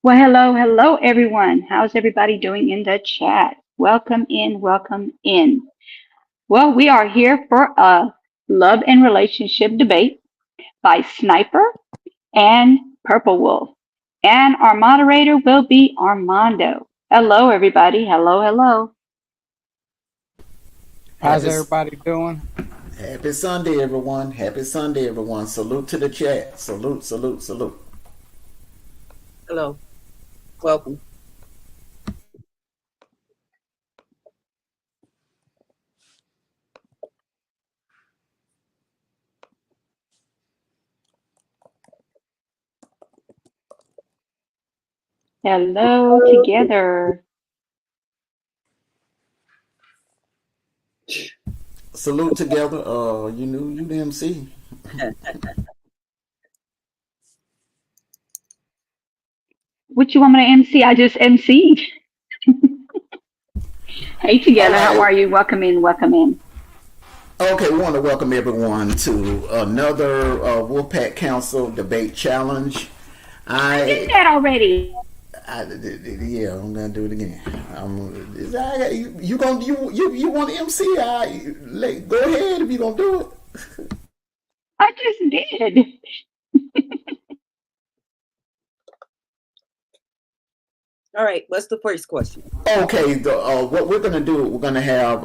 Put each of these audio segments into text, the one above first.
Well, hello, hello, everyone. How's everybody doing in the chat? Welcome in, welcome in. Well, we are here for a love and relationship debate by Sniper and Purple Wolf. And our moderator will be Armando. Hello, everybody. Hello, hello. How's Happy everybody doing? Happy Sunday, everyone. Happy Sunday, everyone. Salute to the chat. Salute, salute, salute. Hello, welcome. Hello together. Salute together. You knew you the MC. What you want me to MC? I just MC'd. Hey, All together. How right. are you? Welcome in, welcome in. Okay, we want to welcome everyone to another Wolfpack Council debate challenge. I did I, that already. yeah, I'm gonna do it again. You gonna you want to MC? Go ahead if you gonna do it. I just did. All right, what's the first question? Okay, what we're gonna do? We're gonna have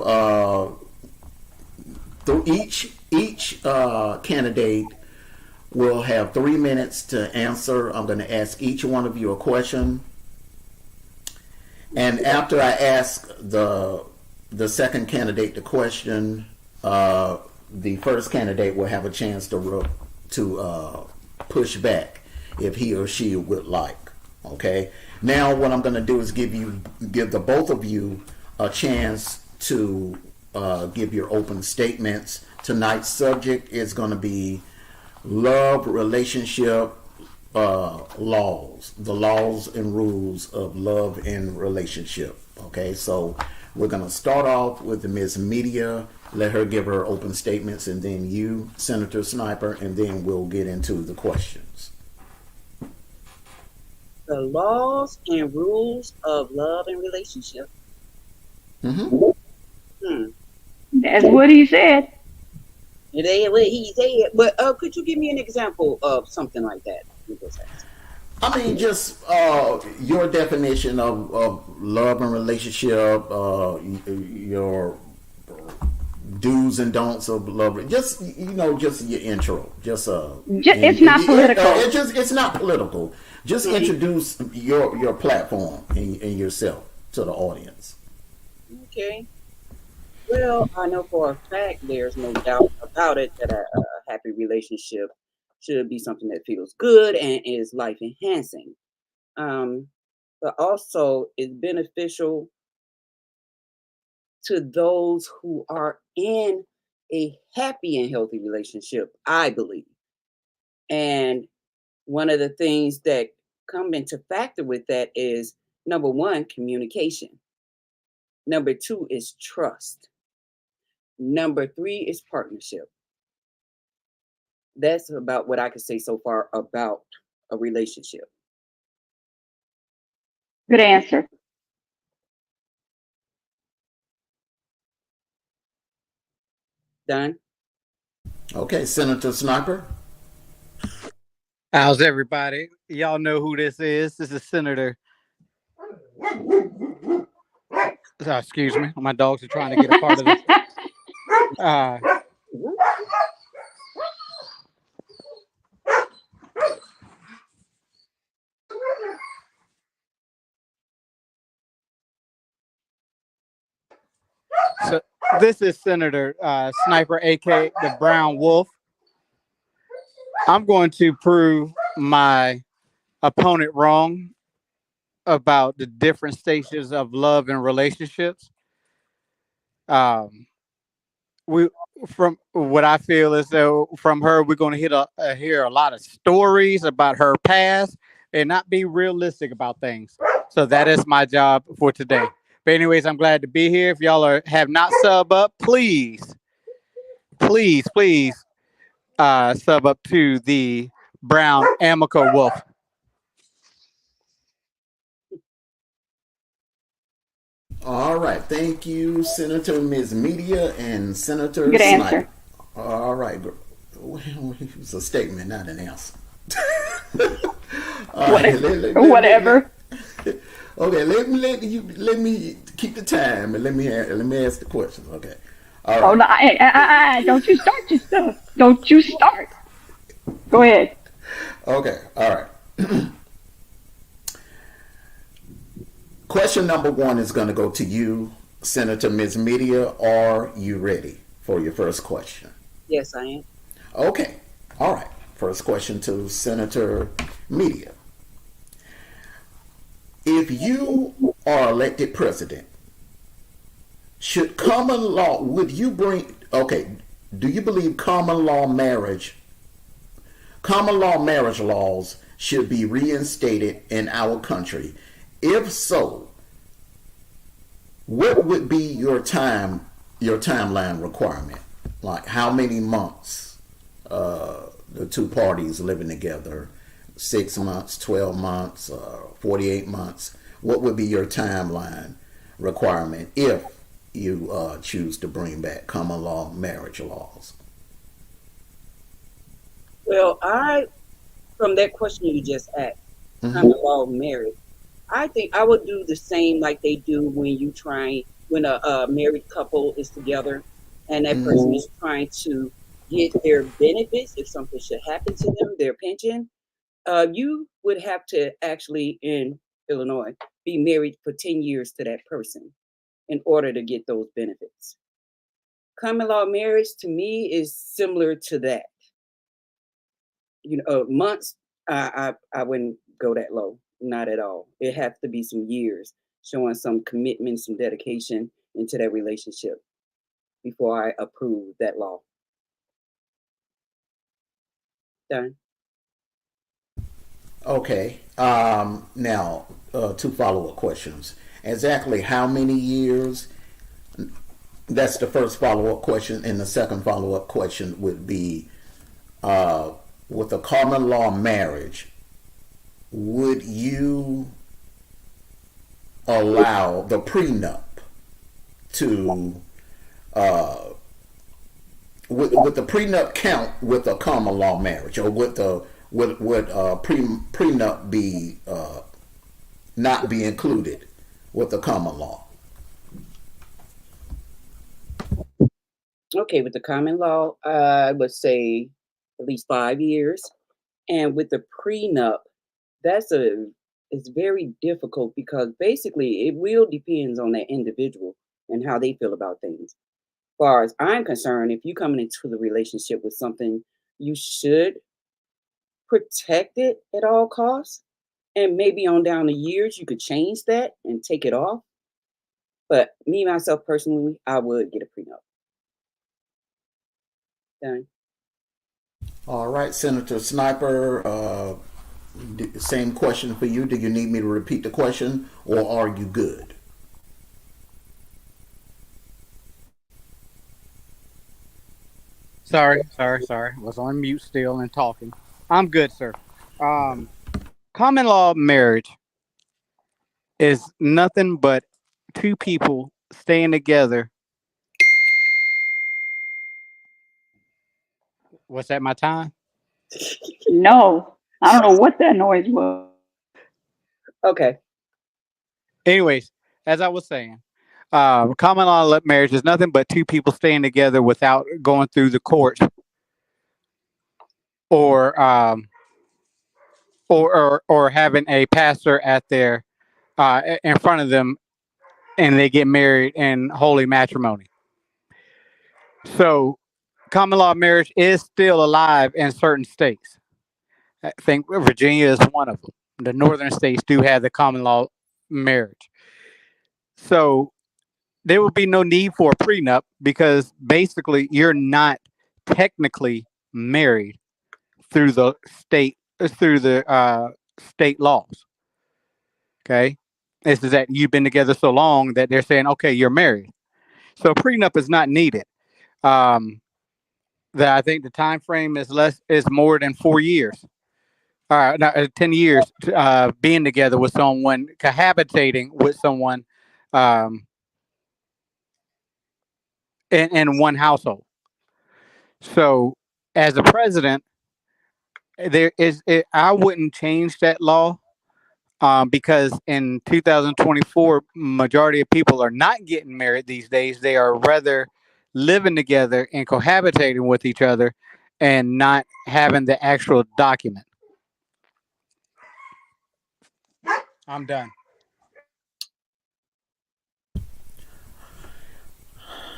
each candidate will have 3 minutes to answer. I'm going to ask each one of you a question, and after I ask the second candidate the question, the first candidate will have a chance to push back if he or she would like. Okay. Now, what I'm going to do is give the both of you a chance to give your open statements. Tonight's subject is going to be love, relationship, laws, the laws and rules of love and relationship. Okay, so we're going to start off with the Miss Media. Let her give her open statements, and then you, Senator Sniper, and then we'll get into the questions. The laws and rules of love and relationship. Mm-hmm. Hmm. That's what he said. It ain't what he said, but could you give me an example of something like that? I mean, just your definition of love and relationship, your do's and don'ts of love. Just just your intro. Just It's not political. it's not political. Just introduce your platform and yourself to the audience. Okay. Well, I know for a fact there's no doubt about it that a happy relationship should be something that feels good and is life enhancing. Um, but also is beneficial to those who are in a happy and healthy relationship, I believe. And one of the things that come into factor with that is number one, communication. Number two is trust. Number three is partnership. That's about what I could say so far about a relationship. Good answer. Done? Okay, Senator Sniper. How's everybody? Y'all know who this is. This is Senator. Excuse me. My dogs are trying to get a part of this. Uh, so this is Senator Sniper, aka the Brown Wolf. I'm going to prove my opponent wrong about the different stages of love and relationships. Um, we from what I feel is though from her we're going to hear a lot of stories about her past and not be realistic about things. So that is my job for today. But anyways, I'm glad to be here. If y'all have not sub up, please sub up to the Brown Amico Wolf. All right. Thank you, Senator Ms. Media and Senator Good Sniper. answer. All right. Well, it was a statement, not an answer. All right. What, whatever. Okay. Let me keep the time and let me ask the questions. Okay. All Oh right. no! Don't you start your stuff. Don't you start. Go ahead. Okay. All right. Question number one is going to go to you, Senator Ms. Media. Are you ready for your first question? Yes, I am. Okay. All right. First question to Senator Media. If you are elected president, should common law, would you bring, okay, do you believe common law marriage laws should be reinstated in our country? If so, what would be your timeline requirement? Like how many months the two parties living together? 6 months, 12 months, 48 months. What would be your timeline requirement if you choose to bring back common law marriage laws? Well, from that question you just asked, Mm-hmm. common law marriage, I think I would do the same like they do when a married couple is together and that person Mm-hmm. is trying to get their benefits if something should happen to them, their pension. You would have to actually in Illinois be married for 10 years to that person in order to get those benefits. Common law marriage to me is similar to that. Months, I wouldn't go that low, not at all. It has to be some years showing some commitment, some dedication into that relationship before I approve that law. Done. Okay. Now, two follow up questions. Exactly how many years? That's the first follow up question. And the second follow up question would be uh, with a common law marriage, would you allow the prenup to, uh, would the prenup count with a common law marriage? Or would prenup be not be included with the common law? Okay, with the common law, I would say at least 5 years. And with the prenup, that's a it's very difficult because basically it will depends on that individual and how they feel about things. Far as I'm concerned, if you coming into the relationship with something, you should protect it at all costs. And maybe on down the years you could change that and take it off. But me myself personally, I would get a prenup. Done. All right, Senator Sniper. Same question for you. Do you need me to repeat the question, or are you good? Sorry. Was on mute still and talking. I'm good, sir. Um, Common law marriage is nothing but two people staying together. What's that? My time? No, I don't know what that noise was. Okay. Anyways, as I was saying, common law marriage is nothing but two people staying together without going through the courts or or having a pastor at their in front of them, and they get married in holy matrimony. So, common law marriage is still alive in certain states. I think Virginia is one of them. The northern states do have the common law marriage. So there will be no need for a prenup because basically you're not technically married through the state laws. Okay, this is that you've been together so long that they're saying, okay, you're married. So a prenup is not needed. Um, that I think the time frame is more than 4 years. No, 10 years being together with someone, cohabitating with someone. in one household. So, as a president, I wouldn't change that law because in 2024, majority of people are not getting married these days. They are rather living together and cohabitating with each other, and not having the actual document. I'm done.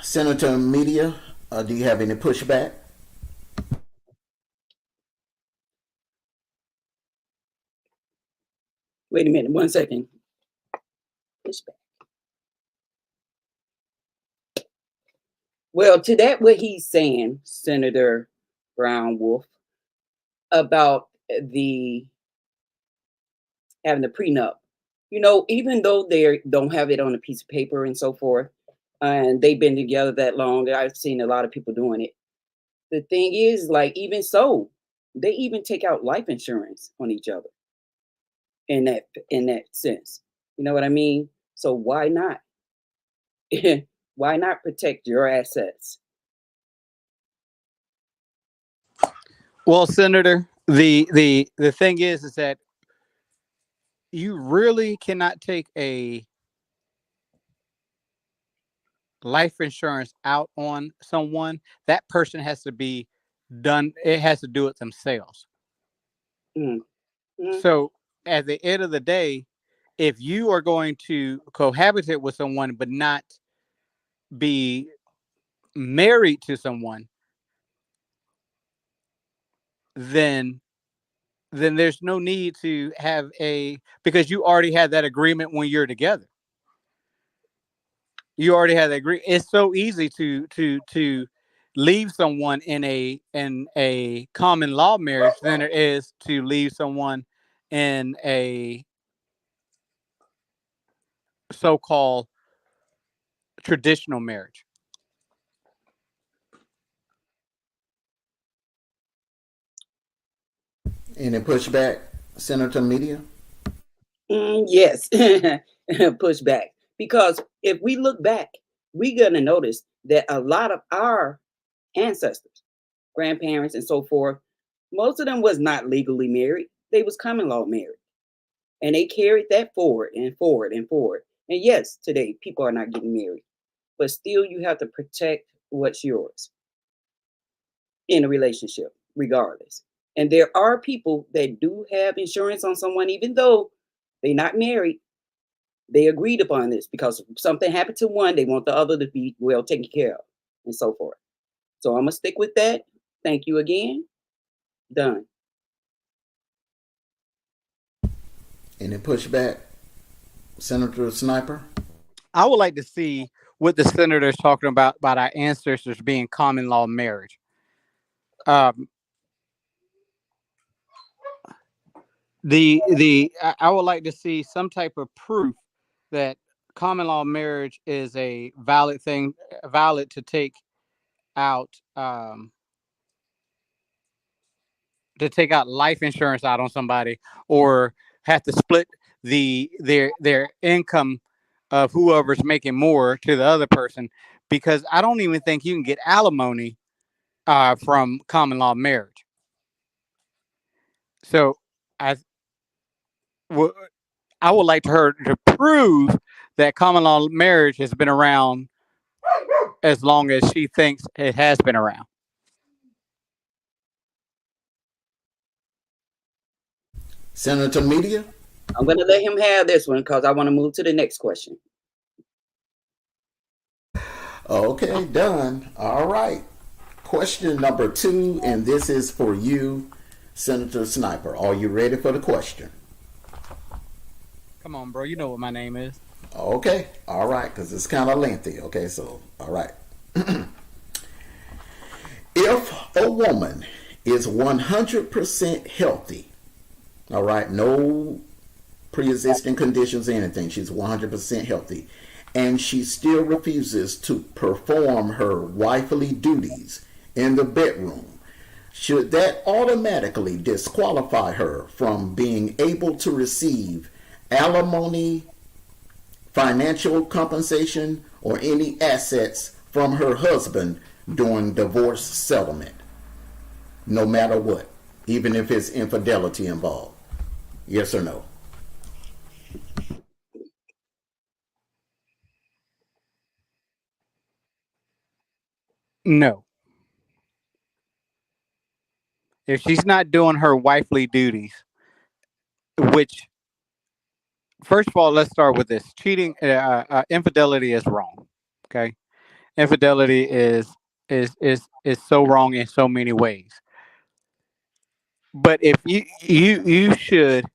Senator Media, do you have any pushback? Wait a minute, 1 second. Pushback. Well, to that, what he's saying, Senator Brown Wolf, about the having the prenup. Even though they don't have it on a piece of paper and so forth, and they've been together that long, I've seen a lot of people doing it. The thing is, like, even so, they even take out life insurance on each other in that sense. You know what I mean? So why not? Why not protect your assets? Well, Senator, the thing is that you really cannot take a life insurance out on someone. That person has to be done. It has to do it themselves. Mm. Mm. So at the end of the day, if you are going to cohabitate with someone but not be married to someone, then there's no need to have because you already had that agreement when you're together. You already had that agreement. It's so easy to leave someone in a common law marriage than it is to leave someone in a so-called traditional marriage. Any pushback, Senator Media? Yes, pushback. Because if we look back, we're going to notice that a lot of our ancestors, grandparents, and so forth, most of them was not legally married. They was common law married. And they carried that forward and forward and forward. And yes, today people are not getting married, but still you have to protect what's yours in a relationship, regardless. And there are people that do have insurance on someone, even though they're not married. They agreed upon this because if something happened to one, they want the other to be well taken care of and so forth. So I'm going to stick with that. Thank you again. Done. Any pushback, Senator Sniper? I would like to see what the senator is talking about our ancestors being common law marriage. I would like to see some type of proof that common law marriage is a valid thing, valid to take out life insurance out on somebody, or have to split their income of whoever's making more to the other person, because I don't even think you can get alimony from common law marriage. So I w- I would like her to prove that common law marriage has been around as long as she thinks it has been around. Senator Media? I'm going to let him have this one because I want to move to the next question. Okay, done. All right. Question number 2, and this is for you, Senator Sniper. Are you ready for the question? Come on, bro. You know what my name is. Okay. All right, because it's kind of lengthy. Okay, so, all right. If a woman is 100% healthy, all right, no pre-existing conditions or anything, she's 100% healthy, and she still refuses to perform her wifely duties in the bedroom, should that automatically disqualify her from being able to receive alimony, financial compensation, or any assets from her husband during divorce settlement, no matter what, even if it's infidelity involved? Yes or no? No. If she's not doing her wifely duties, which, first of all, let's start with this: cheating, infidelity is wrong. Okay, infidelity is so wrong in so many ways. But if you should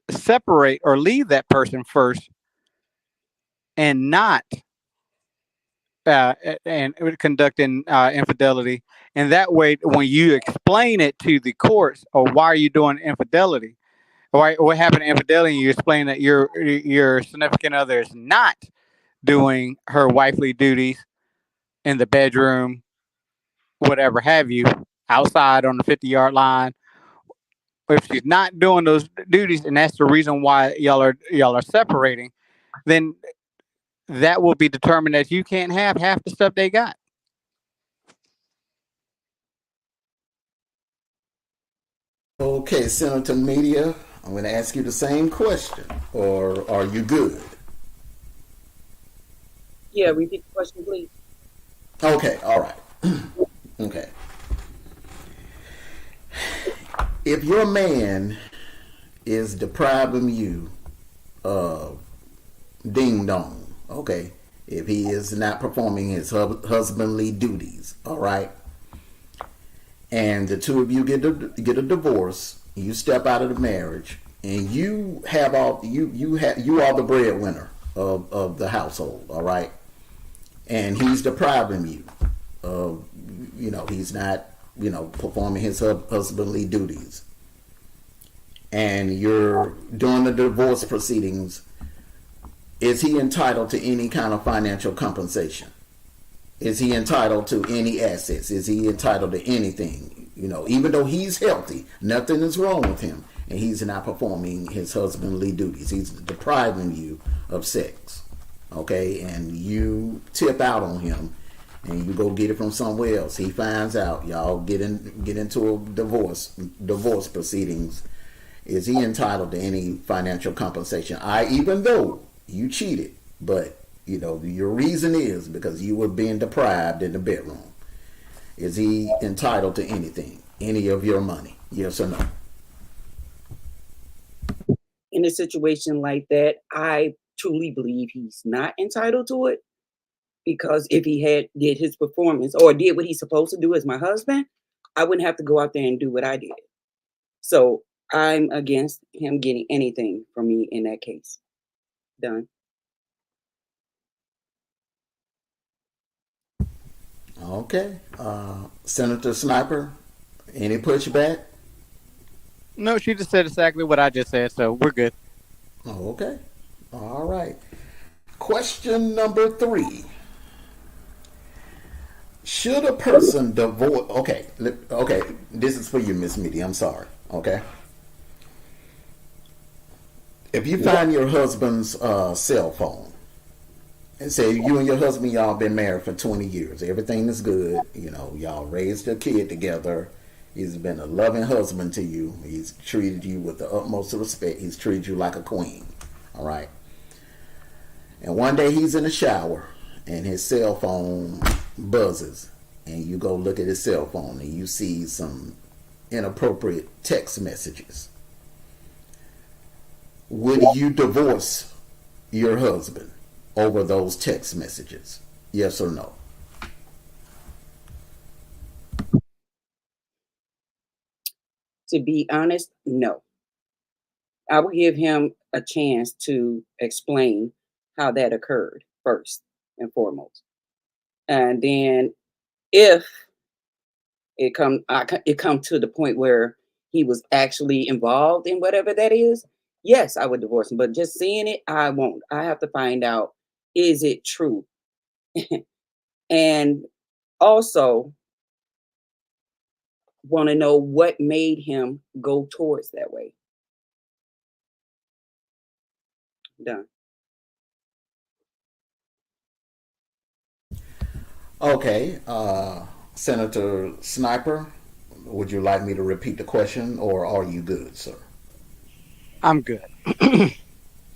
separate or leave that person first, and not and conducting infidelity. And that way, when you explain it to the courts, or why are you doing infidelity, why what happened to infidelity, and you explain that your significant other is not doing her wifely duties in the bedroom, whatever have you, outside on the 50-yard line. If she's not doing those duties, and that's the reason why y'all are separating, then that will be determined that you can't have half the stuff they got. Okay, Senator Media, I'm going to ask you the same question, or are you good? Yeah, repeat the question, please. Okay, all right. Okay. If your man is depriving you of ding dong, okay, if he is not performing his husbandly duties, all right, and the two of you get a divorce, you step out of the marriage, and you have all you are the breadwinner of the household, all right, and he's depriving you of, he's not, performing his husbandly duties, and you're doing the divorce proceedings. Is he entitled to any kind of financial compensation? Is he entitled to any assets? Is he entitled to anything? Even though he's healthy, nothing is wrong with him, and he's not performing his husbandly duties. He's depriving you of sex, okay? And you tip out on him, and you go get it from somewhere else. He finds out. Y'all get into a divorce proceedings. Is he entitled to any financial compensation? Even though you cheated, but your reason is because you were being deprived in the bedroom. Is he entitled to anything, any of your money? Yes or no? In a situation like that, I truly believe he's not entitled to it, because if he did his performance or did what he's supposed to do as my husband, I wouldn't have to go out there and do what I did. So I'm against him getting anything from me in that case. Done. Okay. Senator Sniper, any pushback? No, she just said exactly what I just said, so we're good. Okay. All right. Question number 3. Should a person divorce? Okay. Okay. This is for you, Miss Meady. I'm sorry. Okay. If you find your husband's cell phone, and say you and your husband, y'all been married for 20 years, everything is good, y'all raised a kid together, he's been a loving husband to you, he's treated you with the utmost respect, he's treated you like a queen, all right, and one day he's in the shower and his cell phone buzzes, and you go look at his cell phone and you see some inappropriate text messages. Would you divorce your husband over those text messages? Yes or no? To be honest, no. I would give him a chance to explain how that occurred first and foremost. And then if it come to the point where he was actually involved in whatever that is, yes, I would divorce him. But just seeing it, I won't. I have to find out, is it true? And also want to know what made him go towards that way. Done. Okay, Senator Sniper, would you like me to repeat the question, or are you good, sir? I'm good.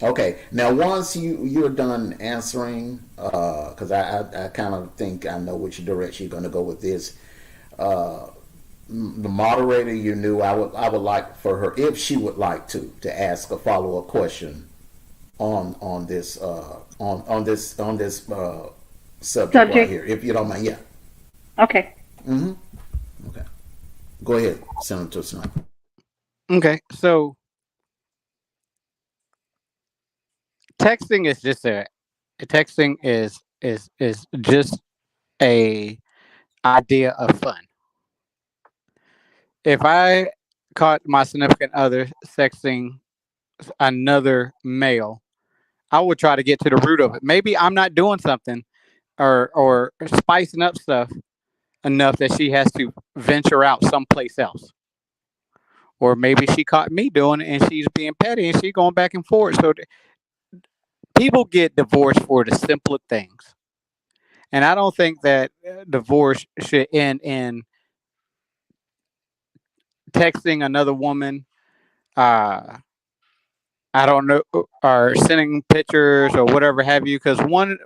Okay. Now, once you're done answering, because I kind of think I know which direction you're going to go with this. The moderator, you knew I would like for her, if she would like to ask a follow up question on this subject right Subject. here, if you don't mind. Yeah. Okay. Mm-hmm. Okay. Go ahead, Senator Sniper. Okay, so texting is just a texting is just a idea of fun. If I caught my significant other sexting another male, I would try to get to the root of it. Maybe I'm not doing something or spicing up stuff enough that she has to venture out someplace else. Or maybe she caught me doing it and she's being petty and she's going back and forth. So people get divorced for the simpler things. And I don't think that divorce should end in texting another woman, uh, I don't know, or sending pictures or whatever have you. Because one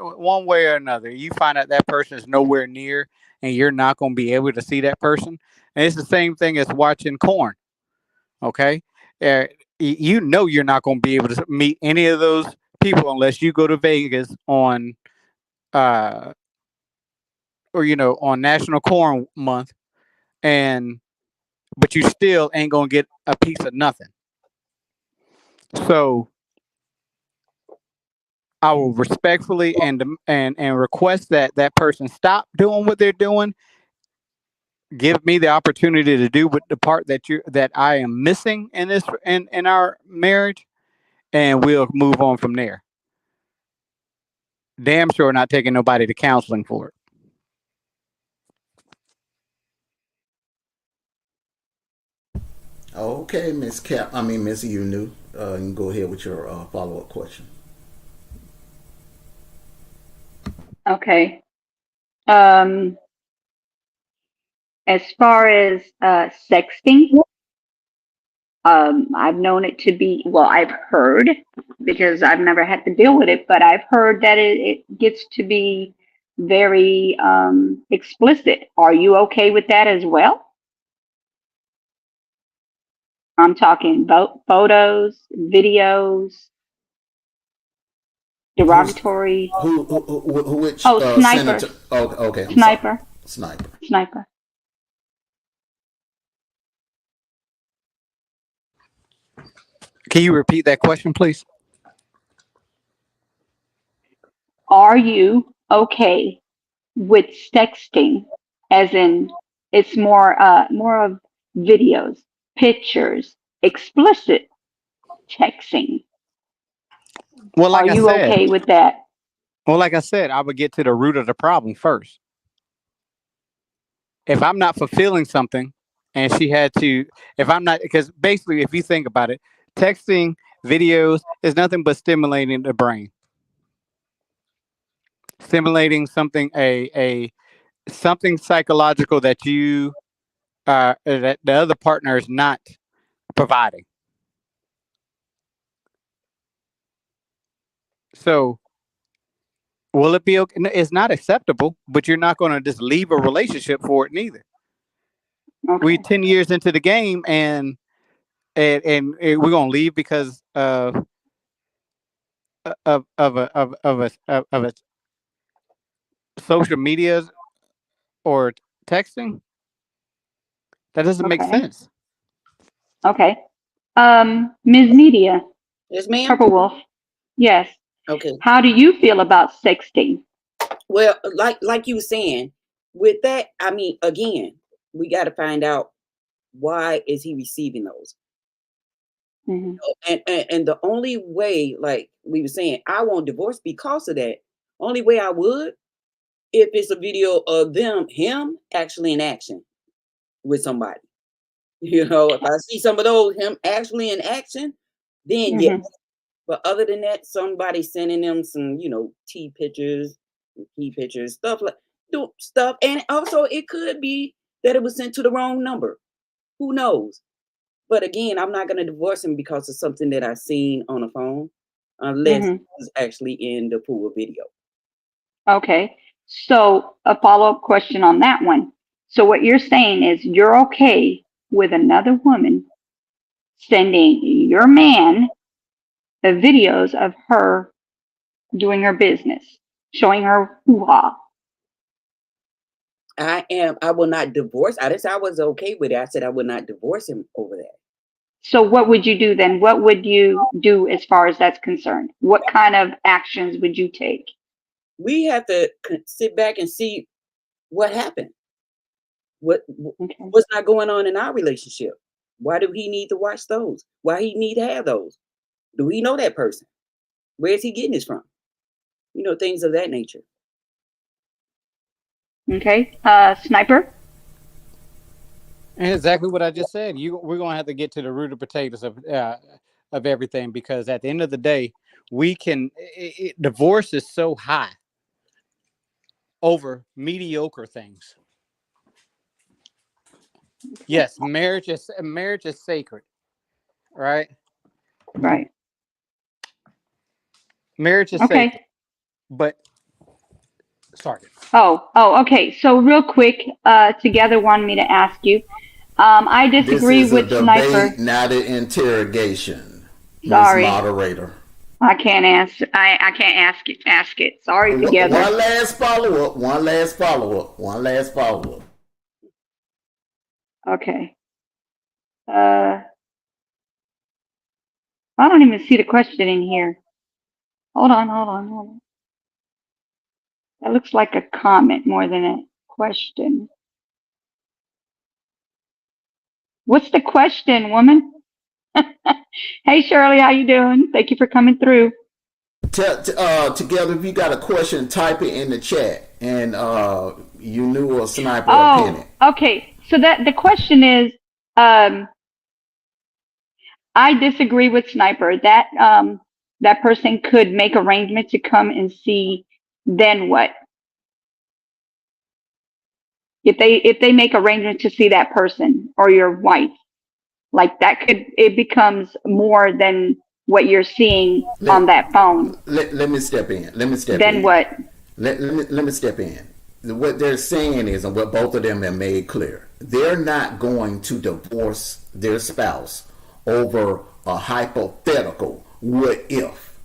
way or another, you find out that person is nowhere near, and you're not going to be able to see that person. And it's the same thing as watching porn. Okay, uh, you know you're not going to be able to meet any of those people unless you go to Vegas on, uh, or on National Corn Month, and but you still ain't gonna get a piece of nothing. So I will respectfully and request that that person stop doing what they're doing. Give me the opportunity to do what the part that I am missing in this in our marriage, and we'll move on from there. Damn sure not taking nobody to counseling for it. Okay, Miss Cap. I mean, Miss Unu. You can go ahead with your follow up question. Okay. Um, as far as sexting, I've known it to be, well, I've heard, because I've never had to deal with it, but I've heard that it gets to be very explicit. Are you okay with that as well? I'm talking photos, videos, Who's derogatory. which Oh, sniper, senator? Oh, okay. I'm sorry. sniper, Sniper. sniper. Can you repeat that question, please? Are you okay with sexting, as in it's more of videos, pictures, explicit texting? Well, Are like I you said, okay with that? I would get to the root of the problem first. If I'm not fulfilling something, and she had to, if I'm not, because basically, if you think about it, texting videos is nothing but stimulating the brain, stimulating something a something psychological that you that the other partner is not providing. So will it be okay? It's not acceptable, but you're not going to just leave a relationship for it neither. We Okay, 10 years into the game, and we're gonna leave because of a social media or texting. That doesn't make okay, sense. okay. Ms. Media, Yes, ma'am. Purple Wolf. Yes. Okay. How do you feel about sexting? Well, like you were saying, with that, I mean, again, we got to find out why is he receiving those. Hmm. And the only way, like we were saying, I won't divorce because of that. Only way I would, if it's a video of him actually in action with somebody. If I see some of those, him actually in action, then yes. Hmm. But other than that, somebody sending them some, tea pictures, key pictures, stuff like do stuff. And also, it could be that it was sent to the wrong number. Who knows? But again, I'm not going to divorce him because of something that I seen on a phone, unless Hmm. it was actually in the full video. Okay. So a follow-up question on that one. So what you're saying is you're okay with another woman sending your man the videos of her doing her business, showing her hoo-ha. I will not divorce. I didn't say I was okay with it. I said I would not divorce him over that. So what would you do then? What would you do as far as that's concerned? What kind of actions would you take? We have to sit back and see what happened. Okay. What's not going on in our relationship? Why do he need to watch those? Why he need to have those? Do we know that person? Where is he getting this from? Things of that nature. Okay. Sniper? And exactly what I just said. We're gonna have to get to the root of potatoes of everything, because at the end of the day, divorce is so high over mediocre things. Yes, marriage is sacred, right? Right. Marriage is Okay. sacred, but sorry. Okay. So real quick, Together wanted me to ask you. I This disagree is a with Sniper. debate, not an interrogation, Miss Sorry, Moderator. I can't answer. I can't ask it. Sorry, Together. One last follow up. One last follow up. One last follow up. Okay. I don't even see the question in here. Hold on. That looks like a comment more than a question. What's the question, woman? Hey, Shirley, how you doing? Thank you for coming through. Together, if you got a question, type it in the chat, and you knew a sniper a Oh, penny. okay. So the question is, um, I disagree with Sniper. That person could make arrangements to come and see. Then what? If they make arrangements to see that person or your wife, like it becomes more than what you're seeing on Let, that phone. let me step in. Let me step Then in. what? Let me step in. What they're saying is, and what both of them have made clear, they're not going to divorce their spouse over a hypothetical what if.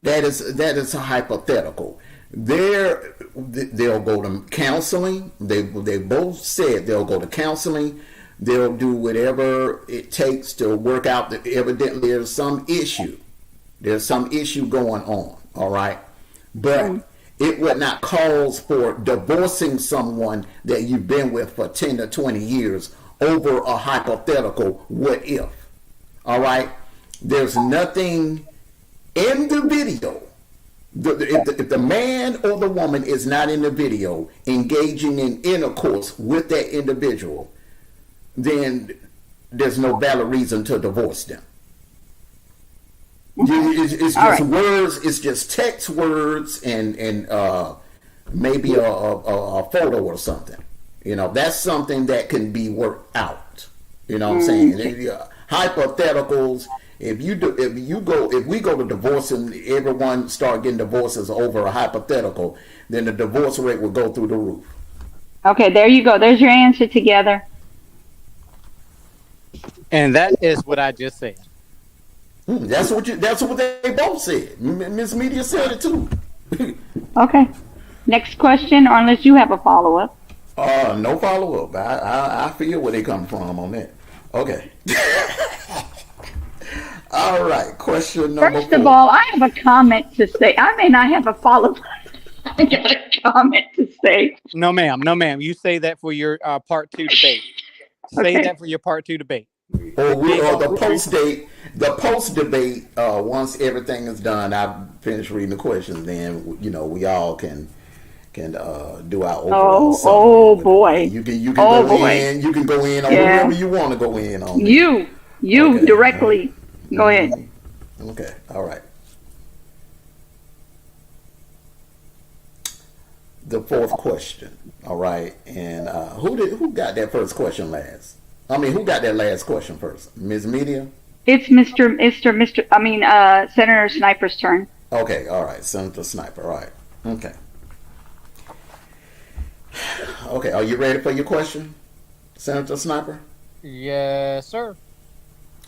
That is a hypothetical. They'll go to counseling. They both said they'll go to counseling. They'll do whatever it takes to work out that evidently there's some issue. There's some issue going on. All right, but it would not cause for divorcing someone that you've been with for 10 to 20 years over a hypothetical what if. All right, there's nothing in the video. If the man or the woman is not in the video engaging in intercourse with that individual, then there's no valid reason to divorce them. It's All just right. words. It's just text words and maybe a photo or something. That's something that can be worked out. You know what I'm saying? Hypotheticals. If we go to divorce and everyone start getting divorces over a hypothetical, then the divorce rate will go through the roof. Okay, there you go. There's your answer, Together. And that is what I just said. That's what they both said. Miss Media said it too. Okay. Next question, or unless you have a follow up. No follow up. I feel where they come from on that. Okay. All right. Question number First of 4. all, I have a comment to say. I may not have a follow up. I got a comment to say. No, ma'am. No, ma'am. You say that for your part 2 debate. Say Okay. that for your part 2 debate. Or the post debate. Once everything is done, I've finished reading the questions. Then we all can do our overall summary. Oh boy. You can Oh go boy. in. You can go in on Yeah. whoever you want to go in on. You Okay. directly. Go ahead. Okay. All right. the fourth question. All right, and who got that first question last? I mean, who got that last question first? Ms. Media. It's Senator Sniper's turn. Okay, all right, Senator Sniper. All right, okay, okay. Are you ready for your question, Senator Sniper? Yes, sir.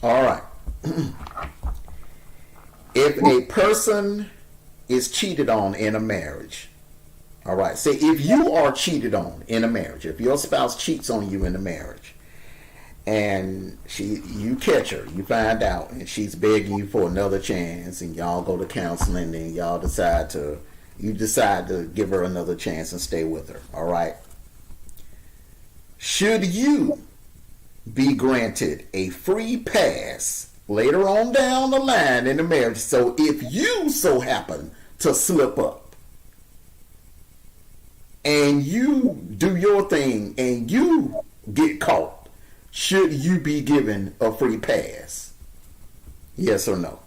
All right. If a person is cheated on in a marriage, all right, say if you are cheated on in a marriage, if your spouse cheats on you in a marriage, and you catch her, you find out, and she's begging you for another chance, and y'all go to counseling, and you decide to give her another chance and stay with her. All right. Should you be granted a free pass later on down the line in the marriage? So if you so happen to slip up and you do your thing and you get caught, should you be given a free pass? Yes or no?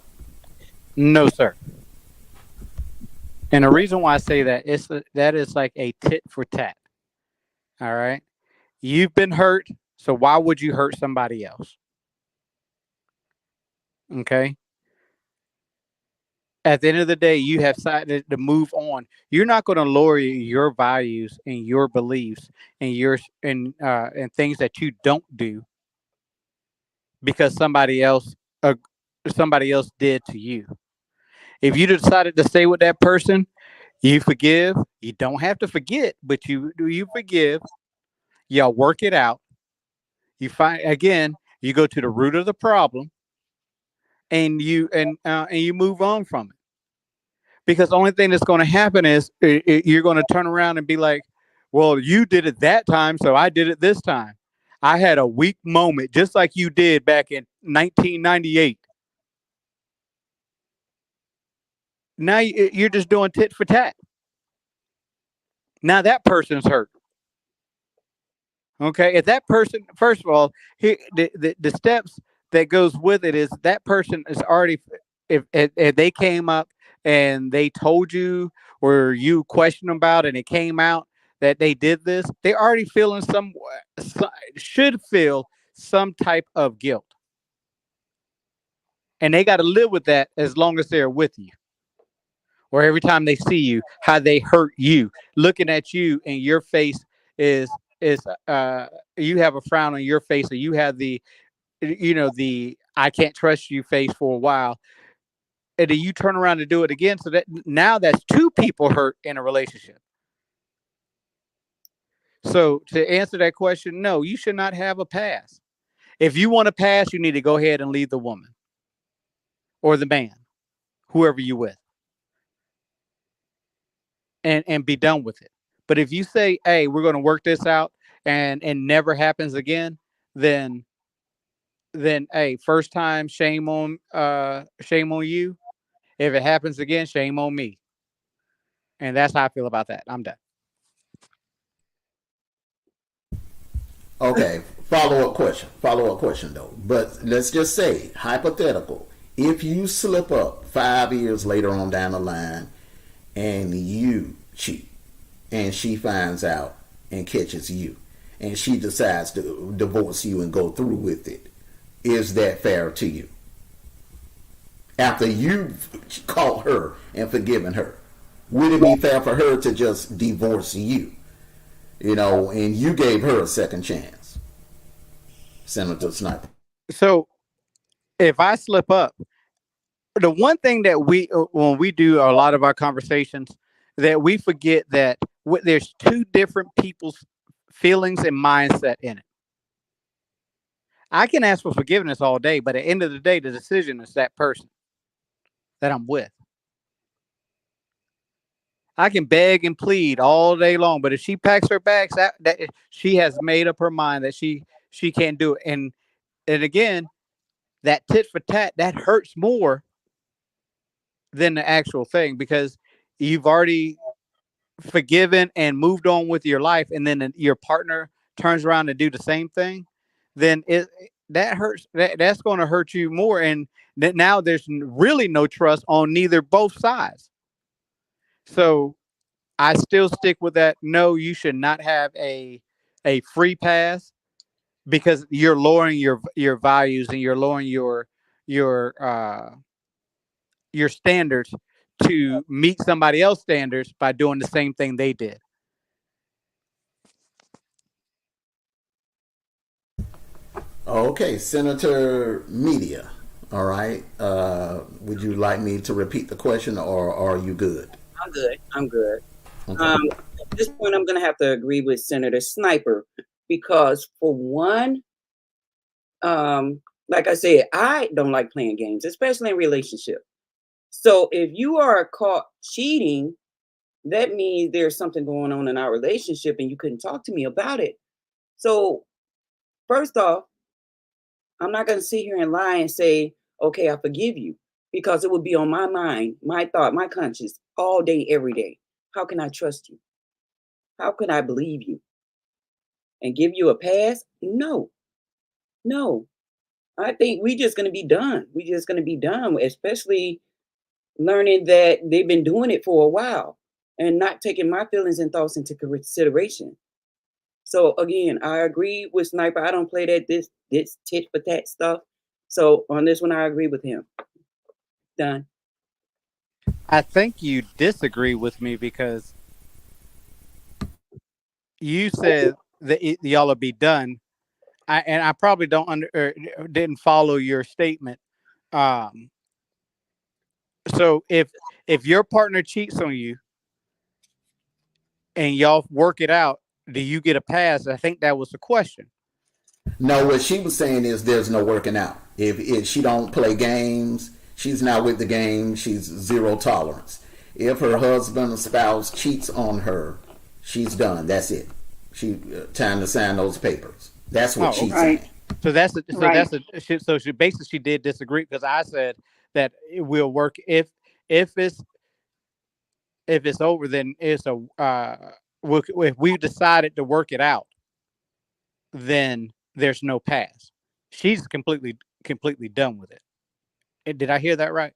No, sir. And the reason why I say that is that is like a tit for tat. All right. You've been hurt, so why would you hurt somebody else? Okay. At the end of the day, you have decided to move on. You're not going to lower your values and your beliefs and and things that you don't do because uh, somebody else did to you. If you decided to stay with that person, you forgive. You don't have to forget, but you forgive. Y'all work it out. You find again. You go to the root of the problem, and you move on from it. Because the only thing that's going to happen is you're going to turn around and be like, "Well, you did it that time, so I did it this time. I had a weak moment, just like you did back in 1998." Now you're just doing tit for tat. Now that person's hurt. Okay, if that person, first of all, the steps that goes with it is that person is already, if they came up and they told you or you questioned about and it came out that they did this, they already feeling should feel some type of guilt, and they got to live with that as long as they're with you. Or every time they see you, how they hurt you, looking at you, and your face is you have a frown on your face, or you have the I can't trust you face for a while, and then you turn around to do it again. So that now that's two people hurt in a relationship. So to answer that question, no, you should not have a pass. If you want to pass, you need to go ahead and leave the woman or the man, whoever you with, and be done with it. But if you say, "Hey, we're going to work this out," and never happens again, then hey, first time, shame on you. If it happens again, shame on me. And that's how I feel about that. I'm done. Okay, follow up question. Follow up question though. But let's just say, hypothetical, if you slip up 5 years later on down the line and you cheat and she finds out and catches you and she decides to divorce you and go through with it, is that fair to you? After you've caught her and forgiven her, would it be fair for her to just divorce you? And you gave her a second chance, Senator Sniper. So if I slip up, the one thing that when we do a lot of our conversations, that we forget that there's two different people's feelings and mindset in it. I can ask for forgiveness all day, but at the end of the day, the decision is that person that I'm with. I can beg and plead all day long, but if she packs her bags, that she has made up her mind that she can't do it. And again, that tit for tat, that hurts more than the actual thing, because you've already forgiven and moved on with your life, and then your partner turns around and do the same thing, then that hurts. That's going to hurt you more, and now there's really no trust on neither both sides. So I still stick with that. No, you should not have a free pass because you're lowering your values and you're lowering your your standards to meet somebody else's standards by doing the same thing they did. Okay, Senator Media. All right. Would you like me to repeat the question, or are you good? I'm good. I'm good. Okay. At this point, I'm going to have to agree with Senator Sniper because, for one, like I said, I don't like playing games, especially in relationship. So if you are caught cheating, that means there's something going on in our relationship, and you couldn't talk to me about it. So first off, I'm not going to sit here and lie and say, okay, I forgive you, because it would be on my mind, my thought, my conscience all day, every day. How can I trust you? How can I believe you and give you a pass? No, no. I think we just going to be done. We just going to be done, especially learning that they've been doing it for a while and not taking my feelings and thoughts into consideration. So again, I agree with Sniper. I don't play that this tit for tat stuff. So on this one, I agree with him. Done. I think you disagree with me because you said that y'all will be done. And I probably don't didn't follow your statement. Um, so if your partner cheats on you and y'all work it out, do you get a pass? I think that was the question. No, what she was saying is there's no working out. If she don't play games, she's not with the game. She's zero tolerance. If her husband or spouse cheats on her, she's done. That's it. She time to sign those papers. That's what Oh, she's okay. Right. saying. So that's a, so Right. that's a so she basically she did disagree because I said that it will work if it's if it's over, then it's a if we decided to work it out, then there's no pass. She's completely done with it. Did I hear that right?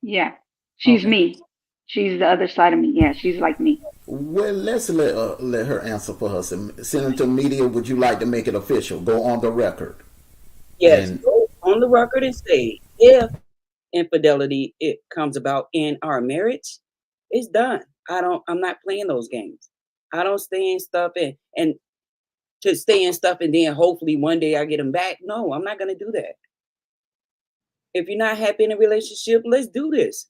Yeah. She's Okay. me. She's the other side of me. Yeah, she's like me. Well, let's let her answer for her. Senator Media, would you like to make it official? Go on the record. Yes, And go on the record and say if infidelity it comes about in our marriage, it's done. I'm not playing those games. I don't stay in stuff and to stay in stuff and then hopefully one day I get them back. No, I'm not gonna do that. If you're not happy in a relationship, let's do this.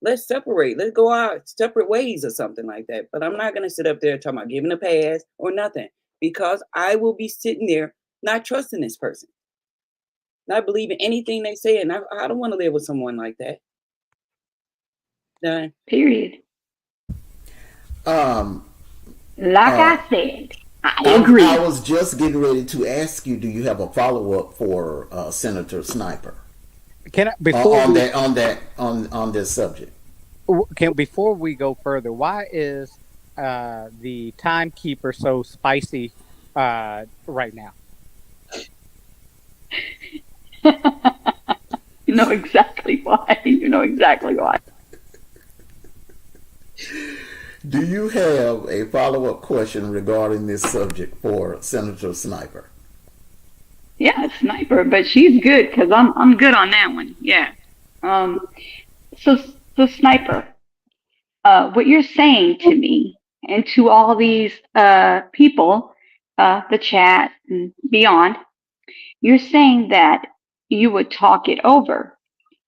Let's separate. Let's go our separate ways or something like that. But I'm not gonna sit up there talking about giving a pass or nothing because I will be sitting there not trusting this person, not believing anything they say, and I don't want to live with someone like that. Done. Period. um, Like uh, I said, I I agree. was just getting ready to ask you, do you have a follow up for Senator Sniper Can I before on we on this subject? can before we go further? Why is the timekeeper so spicy right now? You know exactly why. You know exactly why. Do you have a follow up question regarding this subject for Senator Sniper? Yeah, sniper, but she's good because I'm good on that one. Yeah. Um. So so sniper. What you're saying to me and to all these people, the chat and beyond, you're saying that you would talk it over,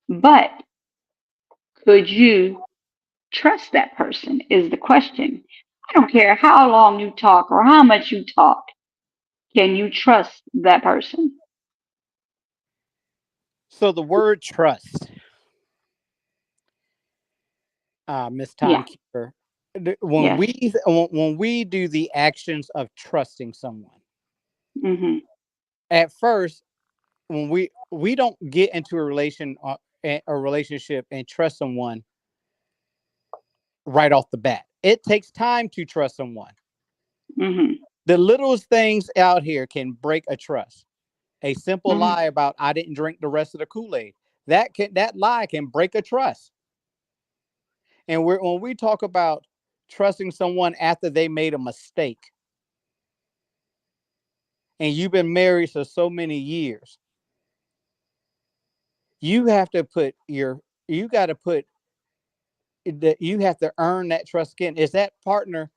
but could you trust that person? Is the question. I don't care how long you talk or how much you talk. Can you trust that person? So the word trust, Miss Yeah. Timekeeper, Yes. when we do the actions of trusting someone, Hmm. at first when we don't get into a relationship and trust someone right off the bat. It takes time to trust someone. Hmm. The littlest things out here can break a trust. A simple Hmm. lie about I didn't drink the rest of the Kool-Aid. That lie can break a trust. And when we talk about trusting someone after they made a mistake, and you've been married for so many years, you have to put your, you got to put that, you have to earn that trust again. Is that partner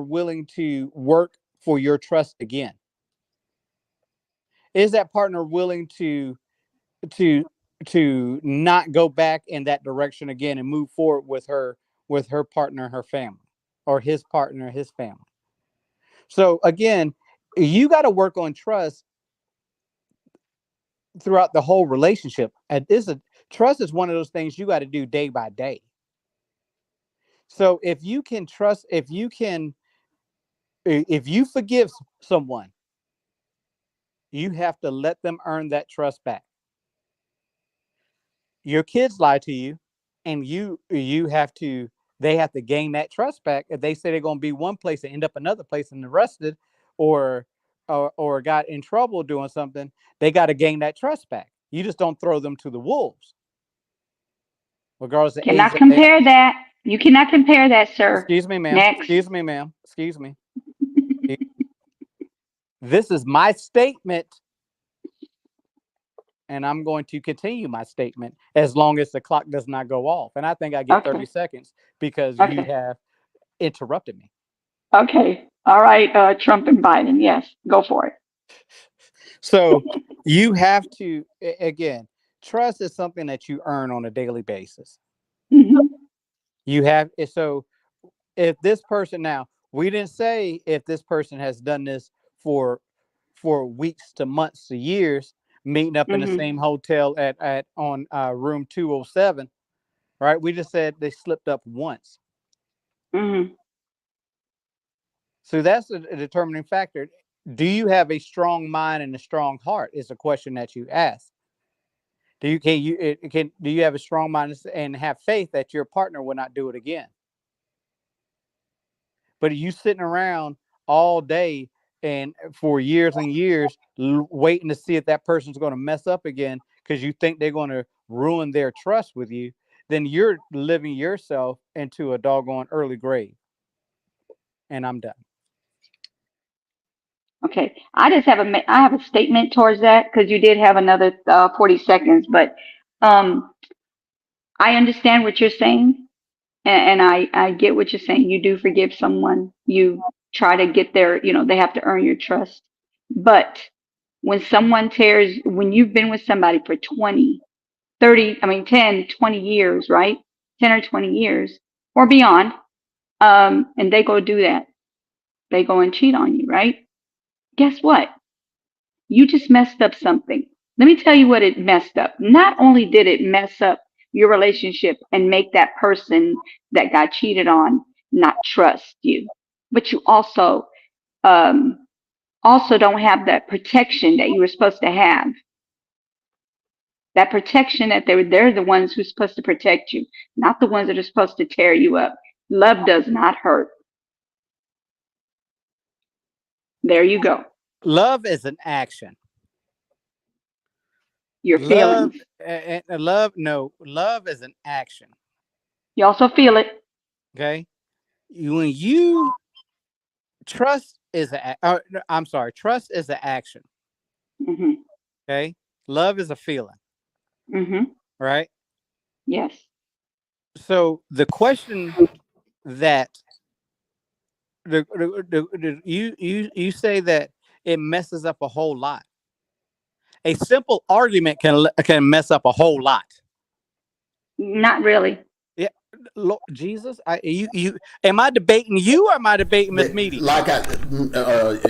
willing to work for your trust again? Is that partner willing to to not go back in that direction again and move forward with her partner, her family, or his partner, his family? So again, you got to work on trust throughout the whole relationship. And trust is one of those things you got to do day by day. So if you can trust, if you forgive someone, you have to let them earn that trust back. Your kids lie to you, and you have to, they have to gain that trust back. If they say they're going to be one place and end up another place and arrested, or or got in trouble doing something, they got to gain that trust back. You just don't throw them to the wolves, regardless of age Cannot that they are. compare that. You cannot compare that, sir. Excuse me, ma'am. Next. Excuse me, ma'am. Excuse me. This is my statement, and I'm going to continue my statement as long as the clock does not go off. And I think I get 30 Okay. seconds because you Okay. have interrupted me. Okay. All right. Trump and Biden. Yes. Go for it. So you have to, again, trust is something that you earn on a daily basis. Mhm. You have, so if this person, now, we didn't say if this person has done this for weeks to months to years, meeting up in the Mhm. same hotel at on room 207, right? We just said they slipped up once. Mhm. So that's a determining factor. Do you have a strong mind and a strong heart? Is a question that you ask. Do you have a strong mind and have faith that your partner will not do it again? But are you sitting around all day and for years and years waiting to see if that person's going to mess up again because you think they're going to ruin their trust with you? Then you're living yourself into a doggone early grave. And I'm done. Okay. I have a statement towards that because you did have another 40 seconds, but um, I understand what you're saying, and I get what you're saying. You do forgive someone. You try to get their, they have to earn your trust. But when you've been with somebody for 20, 30, 10, 20 years, right? 10 or 20 years or beyond, and they go do that. They go and cheat on you, right? Guess what? You just messed up something. Let me tell you what it messed up. Not only did it mess up your relationship and make that person that got cheated on not trust you, but you um, also don't have that protection that you were supposed to have. That protection that they're the ones who's supposed to protect you, not the ones that are supposed to tear you up. Love does not hurt. There you go. Love is an action. Your Love, feelings. love is an action. You also feel it. Okay. When you trust is I'm sorry, trust is an action. Hmm. Okay. Love is a feeling, Hmm. right? Yes. So the question that you say that it messes up a whole lot. A simple argument can mess up a whole lot. Not really. Yeah, Lord, Jesus, you am I debating you or am I debating Miss Meady? Like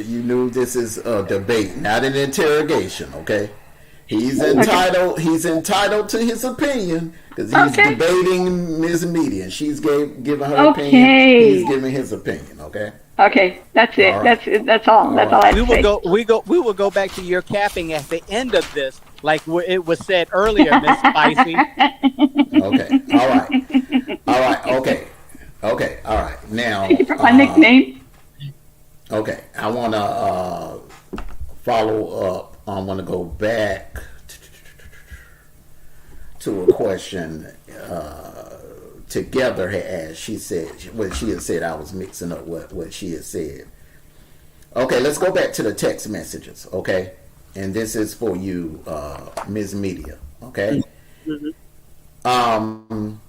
you knew this is a debate, not an interrogation. Okay, he's Okay. entitled. He's entitled to his opinion because he's Okay. debating Ms. Meady, and she's giving her opinion. He's Okay. giving his opinion. Okay. Okay. That's it. All right. That's it. That's all. All That's all right. I have to say. We will go back to your capping at the end of this, like it was said earlier, Miss Spicy. Okay. All right. All right. Okay. Okay. All right. Now, For my nickname. okay. I want to follow up. I want to go back to a question together, as she said, what she had said. I was mixing up what she had said. Okay, let's go back to the text messages. Okay, and this is for you, Ms. Media. Okay. Mm-hmm. Um,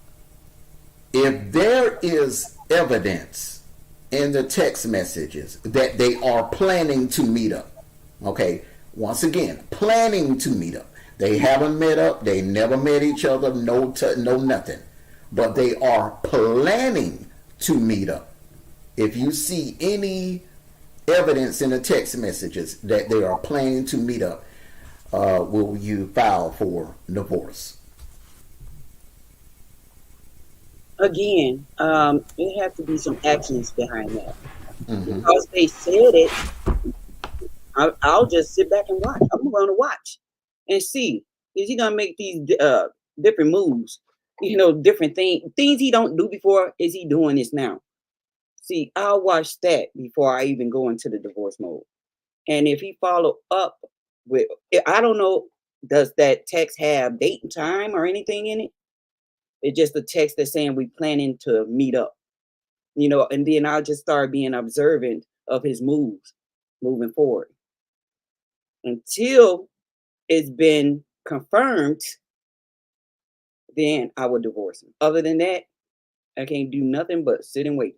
if there is evidence in the text messages that they are planning to meet up, okay, once again, planning to meet up. They haven't met up. They never met each other. No nothing. But they are planning to meet up. If you see any evidence in the text messages that they are planning to meet up, will you file for divorce? Again, there have to be some actions behind that. Mm-hmm. Because they said it, I'll just sit back and watch. I'm going to watch and see, is he going to make these different moves? Different things he don't do before. Is he doing this now? See, I'll watch that before I even go into the divorce mode. And if he follow up with, I don't know, does that text have date and time or anything in it? It's just a text that's saying we planning to meet up, and then I'll just start being observant of his moves moving forward until it's been confirmed. Then I will divorce him. Other than that, I can't do nothing but sit and wait.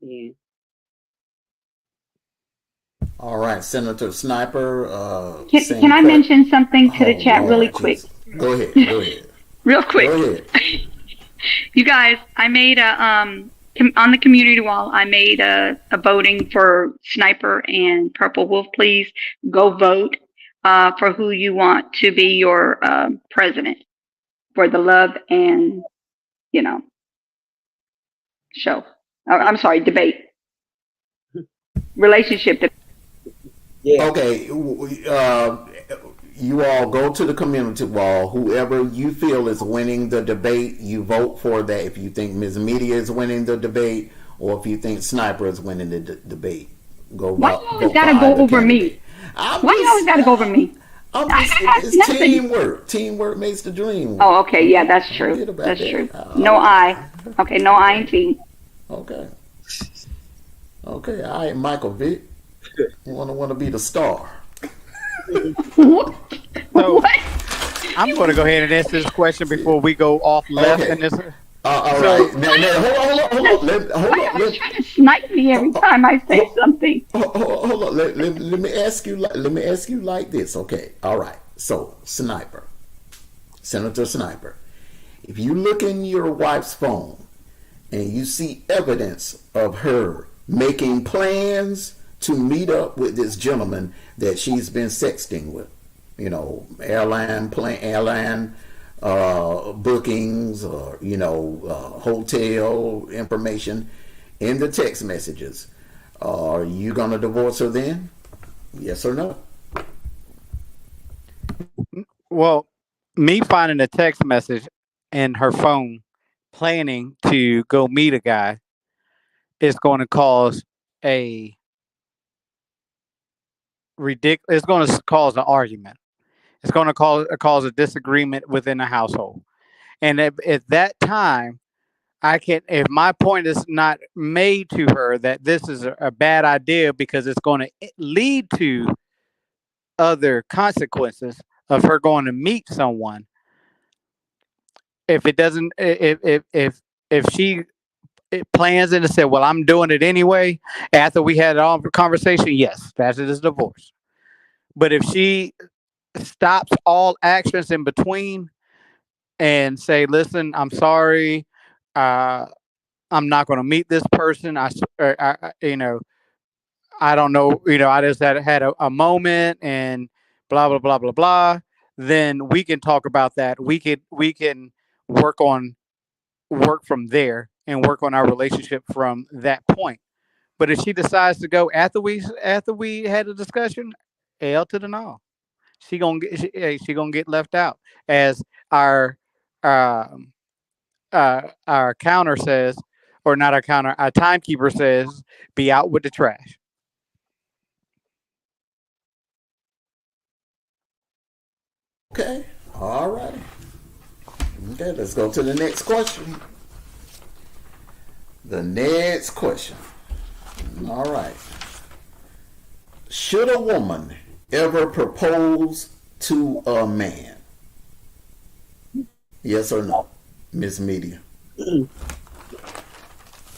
Yeah. All right, Senator Sniper. Can I mention something to the chat really Lord, quick? Jesus. Go ahead. Real quick. Go ahead. You guys, I made on the community wall, I made a voting for Sniper and Purple Wolf. Please go vote for who you want to be your president for the love and, show. I'm sorry, debate. Relationship debate. Yeah. Okay, you all go to the community wall. Whoever you feel is winning the debate, you vote for that. If you think Ms. Media is winning the debate, or if you think Sniper is winning the debate, go. Why you always gotta go over me? Why you always gotta go over me? It's teamwork. Teamwork makes the dream work. Oh, okay, yeah, that's true. That's true. No I. Okay, no I in team. Okay. Okay. All right, Michael Vick. Want to be the star. What? So What? I'm going to go ahead and answer this question before we go off left. Okay. In this. All So- right. Now, hold on. Why you trying to snipe me every time I say something? Hold on. Let me ask you. Let me ask you like this. Okay. All right. So, Senator Sniper, if you look in your wife's phone and you see evidence of her making plans to meet up with this gentleman that she's been sexting with, airline bookings, or hotel information in the text messages, are you gonna divorce her then? Yes or no? Well, me finding a text message in her phone planning to go meet a guy is going to cause a it's going to cause an argument. It's going to cause a disagreement within the household. And at that time, if my point is not made to her that this is a bad idea because it's going to lead to other consequences of her going to meet someone. If it doesn't, if she plans it and said, "Well, I'm doing it anyway," after we had all the conversation, yes, that is divorce. But if she stops all actions in between and say, "Listen, I'm sorry, I'm not going to meet this person. I don't know, I just had a moment and blah blah blah blah blah." Then we can talk about that. We can work from there and work on our relationship from that point. But if she decides to go after we had a discussion, L to the no. She gonna get left out, as our um, our counter says, or not our counter, our timekeeper says, be out with the trash. Okay. All right. Okay, let's go to the next question. The next question. All right. Should a woman ever propose to a man? Yes or no, Miss Media?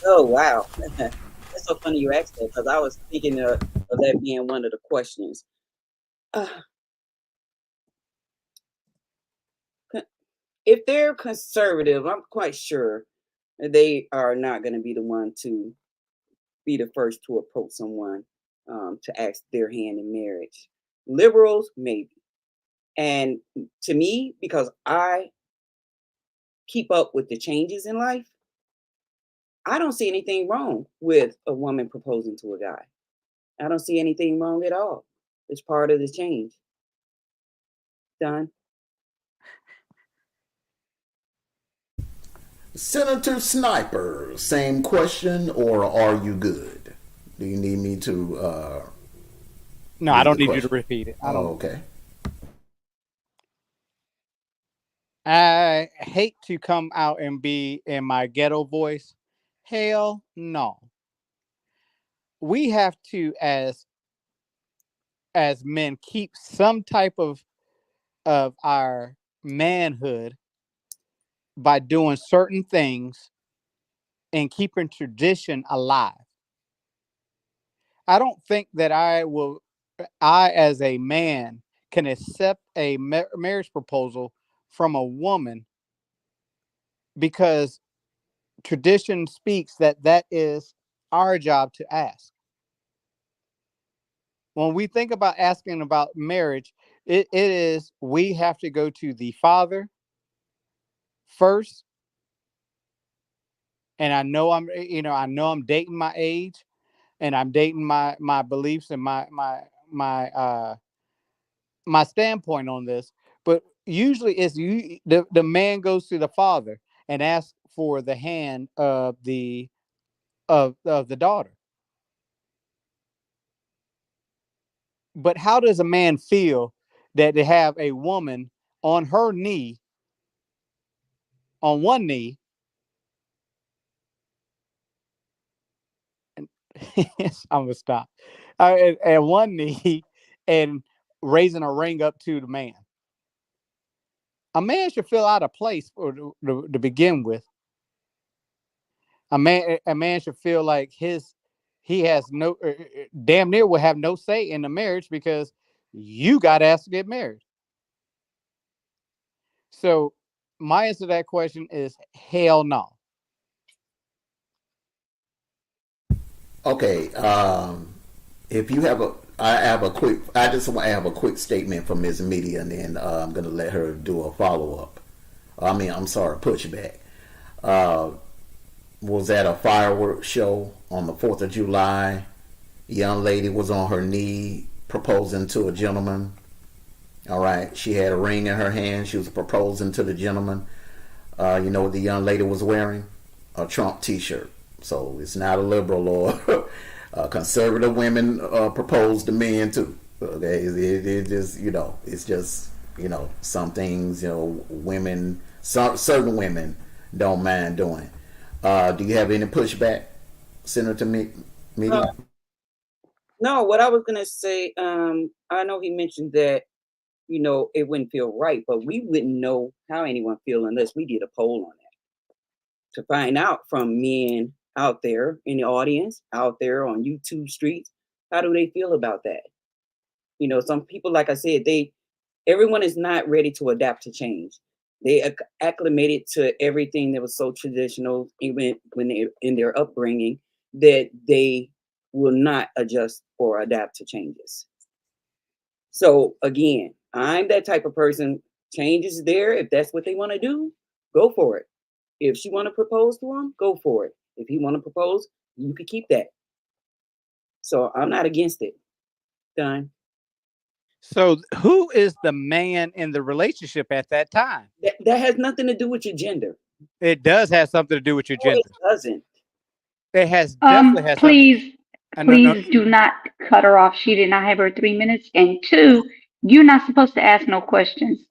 Oh wow, that's so funny you asked that because I was thinking of that being one of the questions. Uh, if they're conservative, I'm quite sure they are not going to be the one to be the first to approach someone to ask their hand in marriage. Liberals, maybe. And to me, because I keep up with the changes in life, I don't see anything wrong with a woman proposing to a guy. I don't see anything wrong at all. It's part of the change. Done. Senator Sniper, same question, or are you good? Do you need me to No, I read don't the need you to question? repeat it. Oh, okay. I hate to come out and be in my ghetto voice. Hell no. We have to, as men, keep some type of our manhood by doing certain things and keeping tradition alive. I don't think that I as a man can accept a marriage proposal from a woman because tradition speaks that that is our job to ask. When we think about asking about marriage, it is we have to go to the father first. And I know I'm dating my age and I'm dating my beliefs and my standpoint on this. But usually it's the man goes to the father and asks for the hand of the daughter. But how does a man feel that to have a woman on her knee, on one knee, and I'm gonna stop, and one knee, and raising a ring up to the man? A man should feel out of place to begin with. A man should feel like he has no damn near will have no say in the marriage because you got asked to get married. So my answer to that question is hell no. Okay. If you have a, I have a quick. I just want to have a quick statement from Ms. Media, and then I'm gonna let her do a follow up. I mean, I'm sorry, pushback. Uh, was at a fireworks show on the 4th of July. A young lady was on her knee proposing to a gentleman. All right, she had a ring in her hand. She was proposing to the gentleman. You know what the young lady was wearing? A Trump T-shirt. So it's not a liberal or conservative women propose to men too. Okay, it just it's just some things women, certain women don't mind doing. Do you have any pushback, Senator Media? No, what I was gonna say, I know he mentioned that it wouldn't feel right, but we wouldn't know how anyone feel unless we did a poll on that to find out from men out there in the audience, out there on YouTube streets, how do they feel about that? Some people, like I said, everyone is not ready to adapt to change. They acclimated to everything that was so traditional, even when they in their upbringing, that they will not adjust or adapt to changes. So again, I'm that type of person. Change is there. If that's what they want to do, go for it. If she want to propose to him, go for it. If he want to propose, you could keep that. So I'm not against it. Done. So who is the man in the relationship at that time? That has nothing to do with your gender. It does have something to do with your No, it gender. doesn't. It has definitely has something. Please, No, no. please do not cut her off. She did not have her 3 minutes. And two, you're not supposed to ask no questions.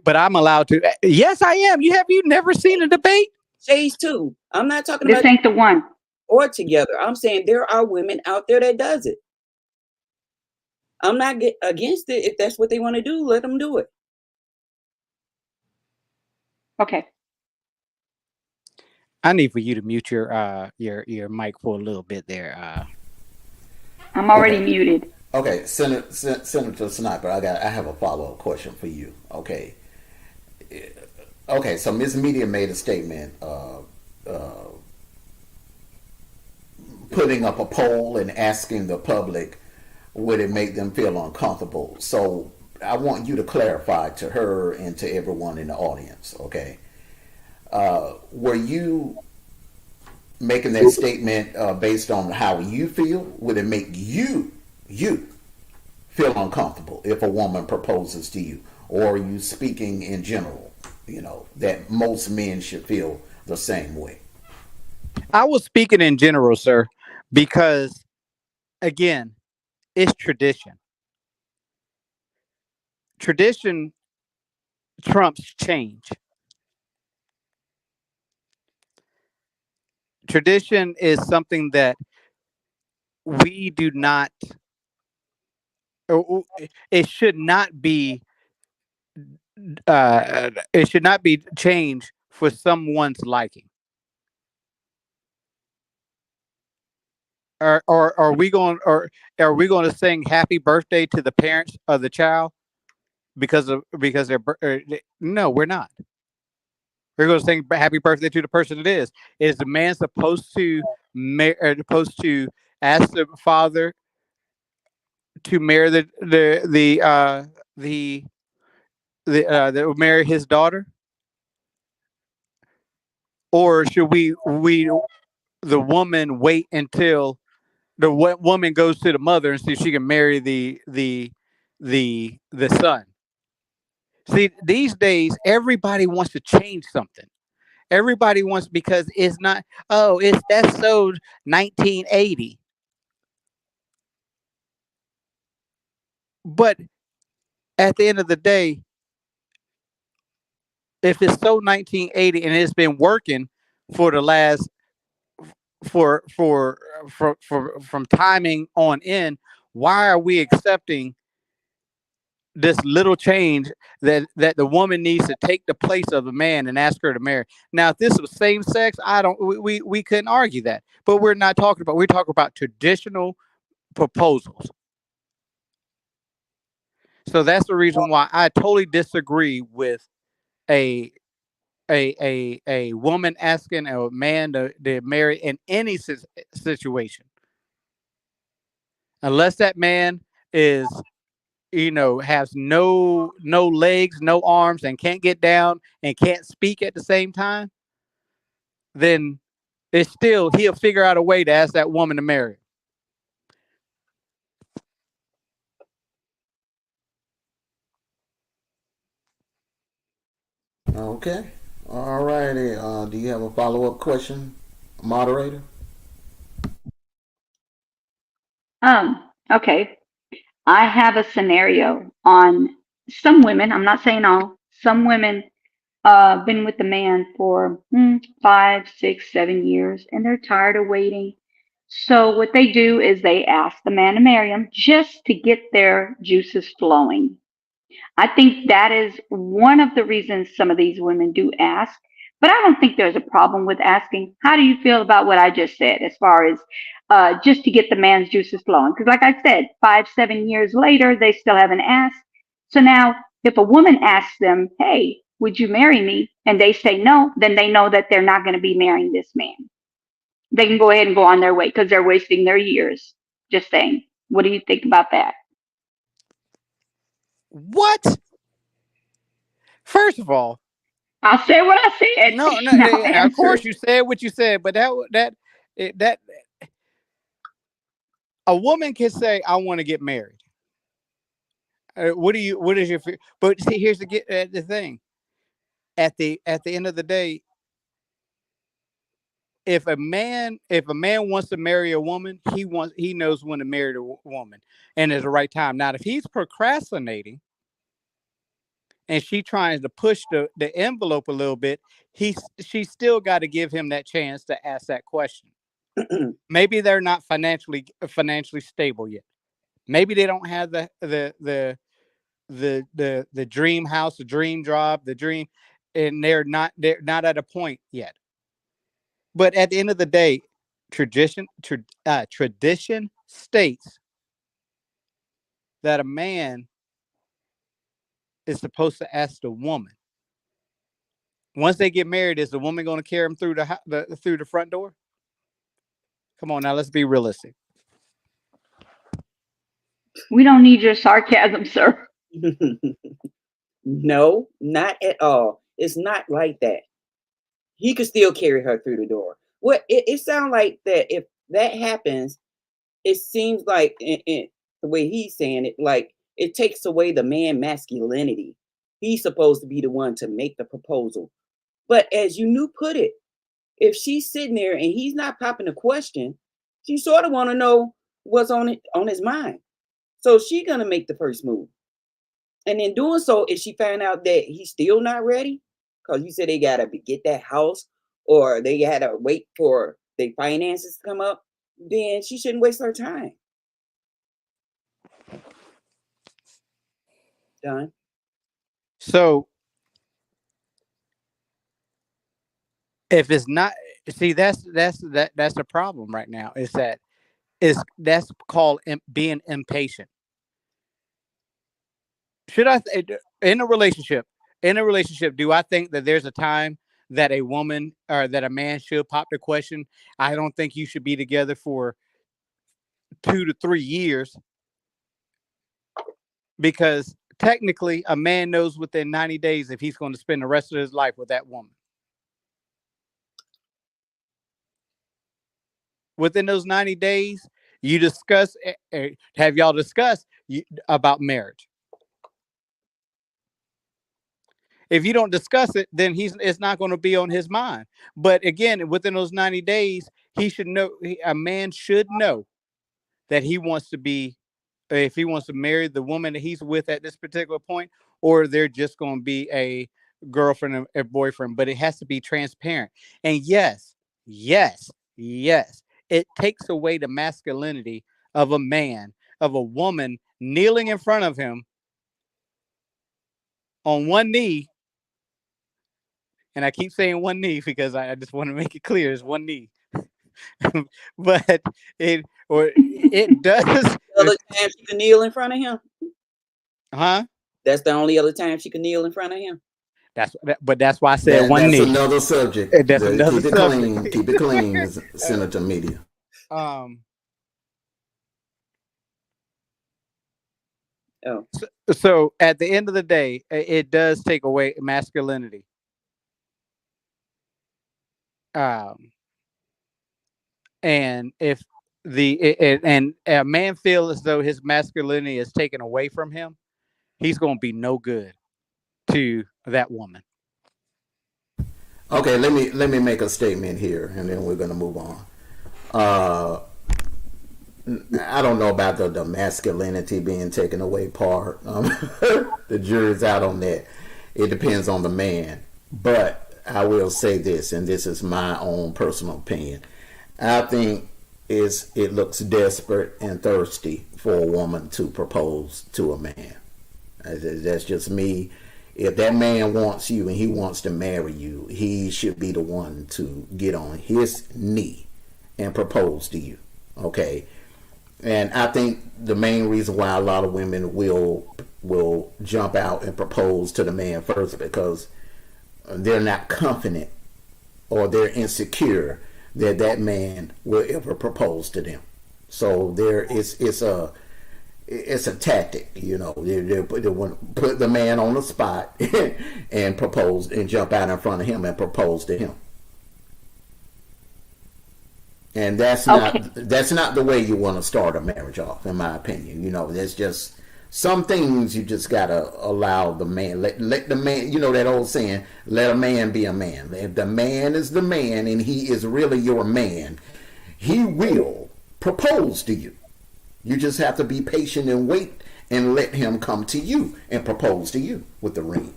But I'm allowed to. Yes, I am. You never seen a debate? Shades too. I'm not talking This about ain't the one. or together. I'm saying there are women out there that does it. I'm not against it. If that's what they want to do, let them do it. Okay. I need for you to mute your mic for a little bit there. I'm already Okay. muted. Okay, Senator Sniper, I have a follow up question for you. Okay. Okay, so Ms. Media made a statement putting up a poll and asking the public would it make them feel uncomfortable. So I want you to clarify to her and to everyone in the audience, okay? Were you making that statement based on how you feel? Would it make you feel uncomfortable if a woman proposes to you? Or are you speaking in general, that most men should feel the same way? I was speaking in general, sir, because again, it's tradition. Tradition trumps change. Tradition is something that we do not, it should not be, it should not be changed for someone's liking. Or are we going to sing happy birthday to the parents of the child because no, we're not. We're going to sing happy birthday to the person it is. Is the man supposed to ask the father to marry the that will marry his daughter, or should we the woman wait until the woman goes to the mother and see if she can marry the son? See, these days everybody wants to change something. Everybody wants, because it's not. Oh, it's that's so 1980. But at the end of the day, if it's so 1980 and it's been working for the last for from timing on in, why are we accepting this little change that the woman needs to take the place of the man and ask her to marry? Now, if this was same sex, I don't we couldn't argue that. But we're talking about traditional proposals. So that's the reason why I totally disagree with a a woman asking a man to marry in any situation, unless that man is, has no legs, no arms, and can't get down and can't speak at the same time. Then it's still, he'll figure out a way to ask that woman to marry. Okay. All righty. Do you have a follow up question, moderator? Okay. I have a scenario on some women, I'm not saying all, some women been with the man for 5, 6, 7 years and they're tired of waiting. So what they do is they ask the man to marry them just to get their juices flowing. I think that is one of the reasons some of these women do ask. But I don't think there's a problem with asking, how do you feel about what I just said, as far as just to get the man's juices flowing? Because, like I said, 5, 7 years later, they still haven't asked. So now, if a woman asks them, hey, would you marry me? And they say no, then they know that they're not going to be marrying this man. They can go ahead and go on their way because they're wasting their years. Just saying. What do you think about that? What? First of all, I'll say what I said. no, no. Now Of answer. course, you said what you said, but that a woman can say, "I want to get married." What is your? But see, here's the thing. At the end of the day, if a man wants to marry a woman, he knows when to marry the woman, and at the right time. Now, if he's procrastinating and she tries to push the envelope a little bit, she still got to give him that chance to ask that question. Maybe they're not financially stable yet. Maybe they don't have the dream house, the dream job, the dream, and they're not at a point yet. But at the end of the day, tradition states that a man is supposed to ask the woman. Once they get married, is the woman going to carry him through through the front door? Come on now, let's be realistic. We don't need your sarcasm, sir. No, not at all. It's not like that. He could still carry her through the door. What it sounds like that if that happens, it seems like in the way he's saying it, like it takes away the man masculinity. He's supposed to be the one to make the proposal. But as you put it, if she's sitting there and he's not popping a question, she sort of want to know what's on his mind. So she's gonna make the first move. And in doing so, if she find out that he's still not ready, because you said they gotta get that house or they gotta wait for their finances to come up, then she shouldn't waste her time. Done. So if it's not, see, that's the problem right now. Is that's called being impatient. Should I in a relationship? In a relationship, do I think that there's a time that a woman or that a man should pop the question? I don't think you should be together for 2 to 3 years, because technically a man knows within 90 days if he's going to spend the rest of his life with that woman. Within those 90 days, you discuss, have y'all discussed about marriage? If you don't discuss it, then it's not going to be on his mind. But again, within those 90 days, he should know, a man should know that he wants to be, if he wants to marry the woman that he's with at this particular point, or they're just going to be a girlfriend and a boyfriend. But it has to be transparent. And yes, it takes away the masculinity of a man, of a woman kneeling in front of him on one knee. And I keep saying one knee because I just want to make it clear it's one knee. But it does. The other time she can kneel in front of him. Huh? That's the only other time she can kneel in front of him. That's why I said one knee. That's another subject. That's another keep subject. It clean. Keep it clean, Senator Media. So at the end of the day, it does take away masculinity. And if and a man feels as though his masculinity is taken away from him, he's going to be no good to that woman. Okay, let me make a statement here, and then we're going to move on. I don't know about the masculinity being taken away part. The jury's out on that. It depends on the man. But I will say this, and this is my own personal opinion. I think it looks desperate and thirsty for a woman to propose to a man. That's just me. If that man wants you and he wants to marry you, he should be the one to get on his knee and propose to you. Okay? And I think the main reason why a lot of women will jump out and propose to the man first, because they're not confident or they're insecure that man will ever propose to them. So it's a tactic, you know. They want to put the man on the spot and propose and jump out in front of him and propose to him. And that's not the way you want to start a marriage off, in my opinion. You know, there's just some things you just gotta allow the man. Let the man. You know that old saying, "Let a man be a man." If the man is the man and he is really your man, he will propose to you. You just have to be patient and wait and let him come to you and propose to you with the ring.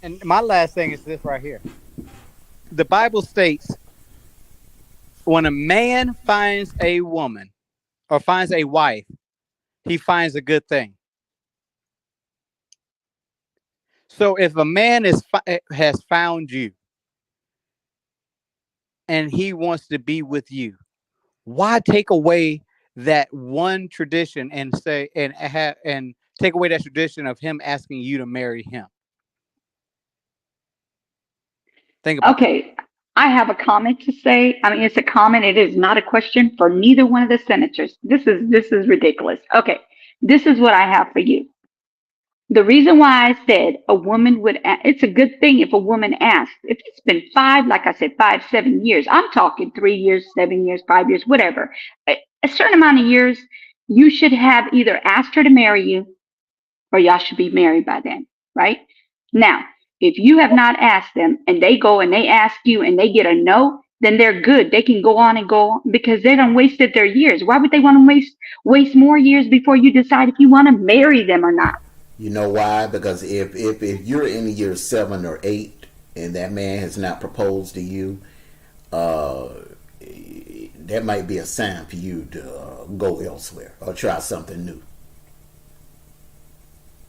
And my last thing is this right here. The Bible states when a man finds a woman or finds a wife, he finds a good thing. So if a man has found you and he wants to be with you, why take away that one tradition and say and take away that tradition of him asking you to marry him? Think about that. Okay, I have a comment to say. I mean, it's a comment. It is not a question for neither one of the senators. This is ridiculous. Okay, this is what I have for you. The reason why I said a woman would, it's a good thing if a woman asks. If it's been five, like I said, 5, 7 years, I'm talking 3 years, 7 years, 5 years, whatever, a certain amount of years, you should have either asked her to marry you or y'all should be married by then, right? Now, if you have not asked them and they go and they ask you and they get a no, then they're good. They can go on and go on because they don't wasted their years. Why would they want to waste more years before you decide if you want to marry them or not? You know why? Because if you're in year 7 or 8 and that man has not proposed to you, that might be a sign for you to go elsewhere or try something new.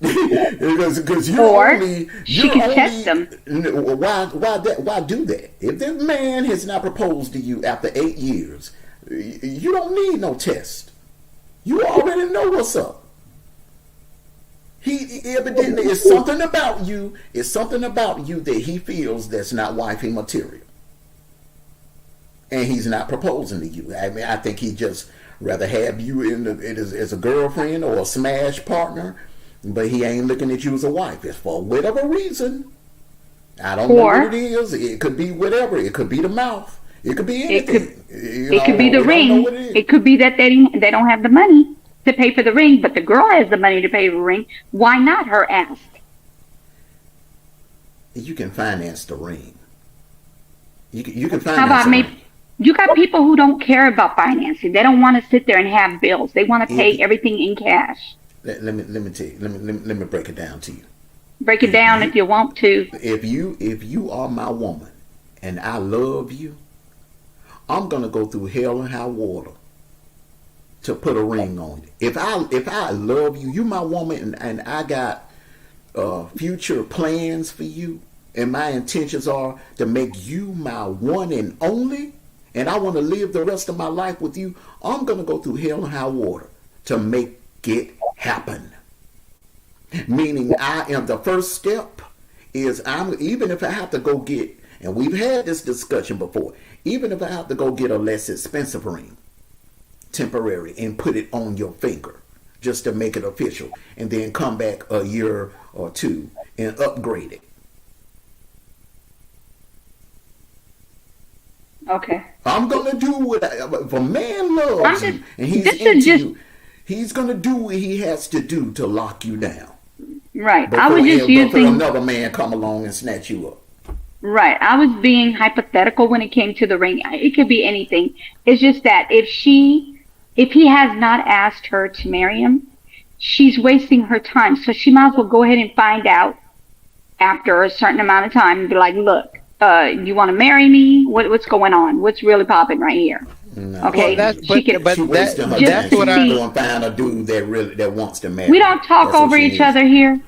Because she can test them. Why do that? If this man has not proposed to you after 8 years, you don't need no test. You already know what's up. He evidently is something about you. It's something about you that he feels that's not wifey material, and he's not proposing to you. I mean, I think he just rather have you as a girlfriend or a smash partner, but he ain't looking at you as a wife. It's for whatever reason. I don't know what it is. It could be whatever. It could be the mouth. It could be anything. It could be the ring. It could be that they don't have the money to pay for the ring, but the girl has the money to pay for the ring. Why not her ask? You can finance the ring. You can finance. How about maybe you got people who don't care about financing? They don't want to sit there and have bills. They want to pay everything in cash. Let me tell you. Let me break it down to you. Break it down if you want to. If you are my woman and I love you, I'm gonna go through hell and high water to put a ring on you. If I love you, you my woman, and I got future plans for you, and my intentions are to make you my one and only, and I want to live the rest of my life with you, I'm gonna go through hell and high water to make it happen. Meaning, I am the first step is even if I have to go get, and we've had this discussion before, even if I have to go get a less expensive ring, temporary, and put it on your finger just to make it official, and then come back a year or two and upgrade it. Okay. I'm gonna do what if a man loves you and he's into you, he's gonna do what he has to do to lock you down. Right. Before, I was just before using another man come along and snatch you up. Right. I was being hypothetical when it came to the ring. It could be anything. It's just that if he has not asked her to marry him, she's wasting her time. So she might as well go ahead and find out after a certain amount of time and be like, look, you want to marry me? What's going on? What's really popping right here? No. Okay. Well, that's what I go and find a dude that wants to marry. We don't talk over each other here.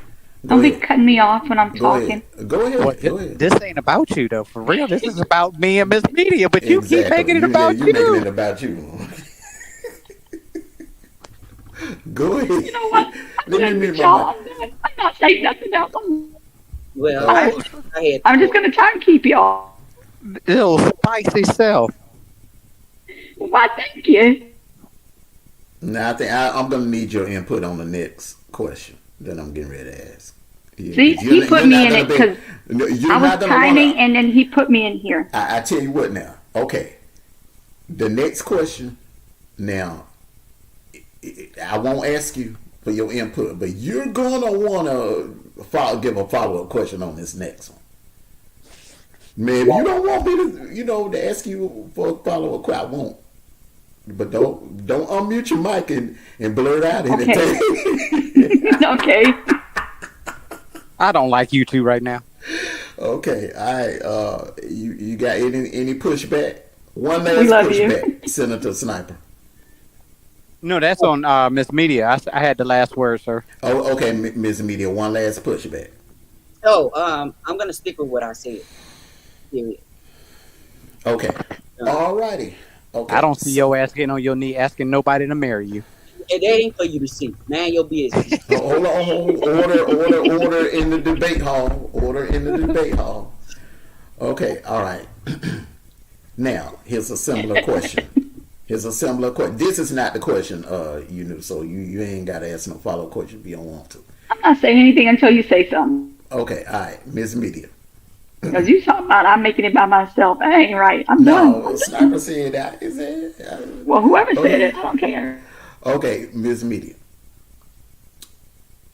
Don't be ahead. cutting me off when I'm Go talking. ahead. Go ahead. Well, Go ahead. this ain't about you though, for real. This is about me and Miss Media, but you keep making it about you. Making it about you. Go ahead. You know what? I'm not saying nothing else. Well, I'm just going to try and keep y'all. Little spicy self. Why, thank you. Now, I think I'm going to need your input on the next question that I'm getting ready to ask. See, he put me in it because I was tiny, and then he put me in here. I tell you what now. Okay. The next question. Now, I won't ask you for your input, but you're going to want to give a follow-up question on this next one. Man, if you don't want me to, to ask you for a follow-up question, I won't. But don't unmute your mic and blurt out Okay. anything. Okay. I don't like you two right now. Okay, all right. You got any pushback? One We last love you. pushback, Senator Sniper. No, that's on Miss Media. I had the last word, sir. Oh, okay, Ms. Media. One last pushback. So, I'm gonna stick with what I said. Period. Okay. Done. All righty. I Okay. don't see your ass getting on your knee asking nobody to marry you. And that ain't for you to see. Man, your business. Hold on. Order in the debate hall. Order in the debate hall. Okay. All right. Now, here's a similar question. Here's a similar question. This is not the question you knew, so you ain't got to ask no follow-up question if you don't want to. I'm not saying anything until you say something. Okay. All right. Ms. Media. Because you talk about I'm making it by myself. That ain't right. I'm done. No, Sniper said that. Is it? Well, whoever said Okay. it, I don't care. Okay, Ms. Media.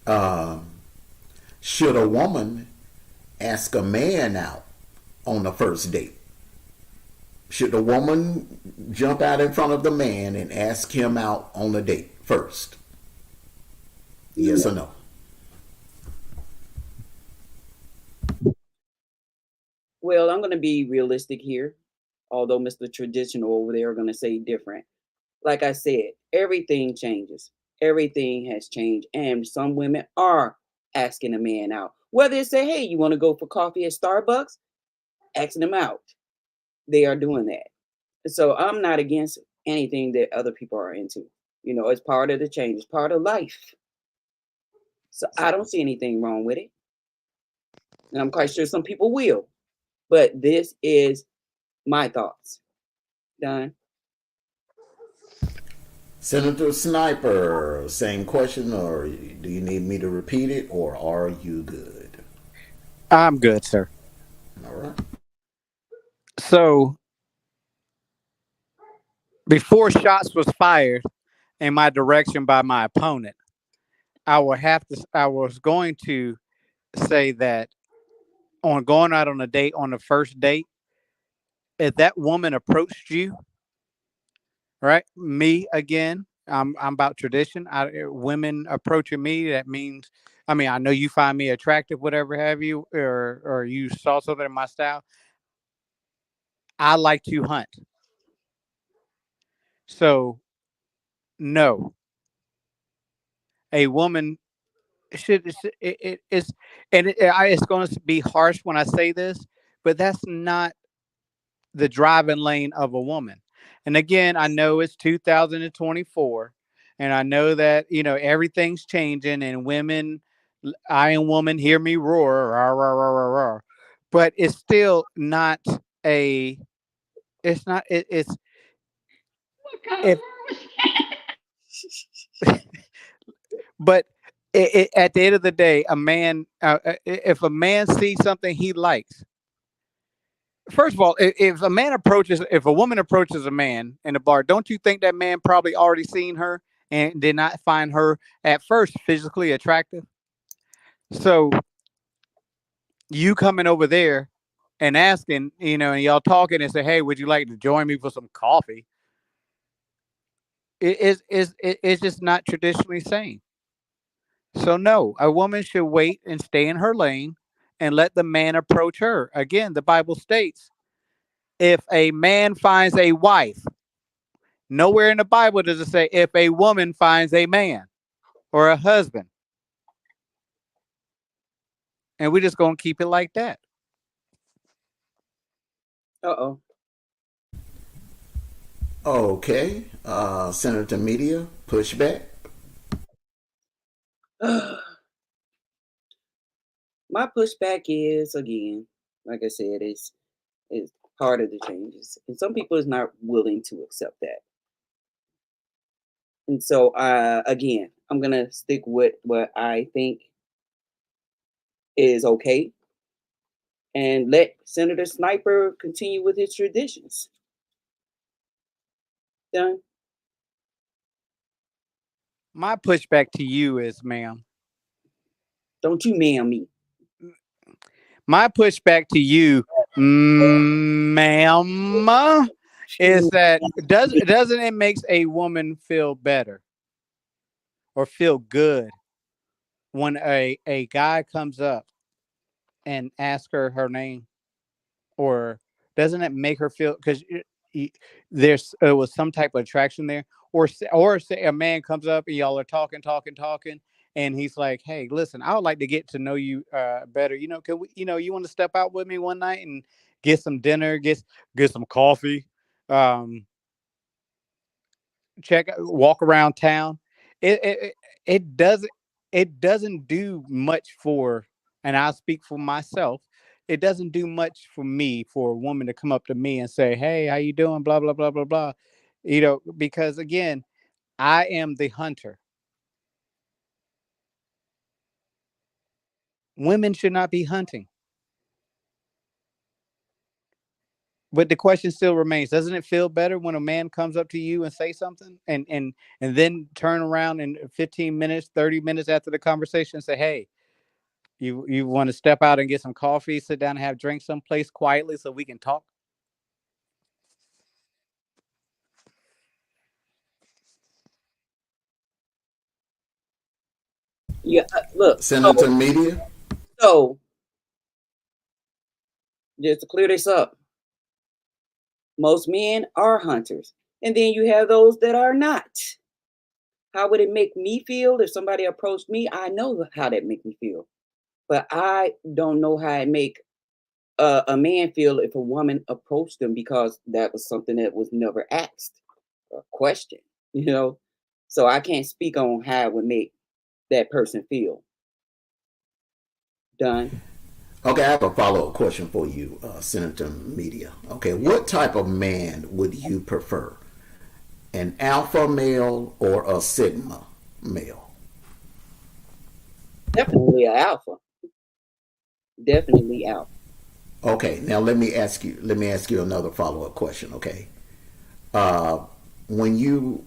Um, should a woman ask a man out on the first date? Should the woman jump out in front of the man and ask him out on a date first? Yes or no? Well, I'm gonna be realistic here, although Mr. Traditional over there are gonna say different. Like I said, everything changes. Everything has changed, and some women are asking a man out. Whether it's say, "Hey, you want to go for coffee at Starbucks?" Asking them out, they are doing that. So I'm not against anything that other people are into. It's part of the change. It's part of life. So I don't see anything wrong with it, and I'm quite sure some people will. But this is my thoughts. Done. Senator Sniper, same question, or do you need me to repeat it, or are you good? I'm good, sir. All right. So before shots was fired in my direction by my opponent, I was going to say that on going out on a date on the first date, if that woman approached you, right? Me again. I'm about tradition. Women approaching me. That means, I mean, I know you find me attractive, whatever have you, or you saw something in my style. I like to hunt, so no, a woman should it's and it's going to be harsh when I say this, but that's not the driving lane of a woman. And again, I know it's 2024, and I know that everything's changing, and women, I and woman, hear me roar, rah, rah, rah, rah, rah. But it's still not a. It's not. It's What kind of if, word was that? but at the end of the day, a man, if a man sees something he likes, first of all, if a woman approaches a man in a bar, don't you think that man probably already seen her and did not find her at first physically attractive? So you coming over there and asking, and y'all talking and say, "Hey, would you like to join me for some coffee?" It's just not traditionally sane. So no, a woman should wait and stay in her lane and let the man approach her. Again, the Bible states, if a man finds a wife, nowhere in the Bible does it say if a woman finds a man or a husband. And we're just going to keep it like that. Uh Okay. Senator Media, pushback. oh. My pushback is again, like I said, is part of the changes, and some people is not willing to accept that. And so, again, I'm gonna stick with what I think is okay, and let Senator Sniper continue with his traditions. Done. My pushback to you is, ma'am, Don't you ma'am me. my pushback to you, ma'am, is that doesn't it makes a woman feel better or feel good when a guy comes up and asks her name, or doesn't it make her feel because there's was some type of attraction there, or say a man comes up and y'all are talking, and he's like, hey, listen, I would like to get to know you better. Can we, you want to step out with me one night and get some dinner, get some coffee, um, walk around town. It doesn't do much for, and I speak for myself. It doesn't do much for me for a woman to come up to me and say, "Hey, how you doing?" Blah blah blah blah blah. Because again, I am the hunter. Women should not be hunting. But the question still remains: doesn't it feel better when a man comes up to you and say something, and then turn around in 15 minutes, 30 minutes after the conversation and say, "Hey, you want to step out and get some coffee, sit down and have drinks someplace quietly so we can talk?" Yeah, look. Senator Media. So just to clear this up, most men are hunters, and then you have those that are not. How would it make me feel if somebody approached me? I know how that make me feel, but I don't know how it make a man feel if a woman approached them, because that was something that was never asked or questioned. You know, so I can't speak on how it would make that person feel. Done. Okay, I have a follow up question for you, Senator Media. Okay, what type of man would you prefer? An alpha male or a sigma male? Definitely an alpha. Definitely alpha. Okay, now let me ask you another follow up question. Okay, uh, when you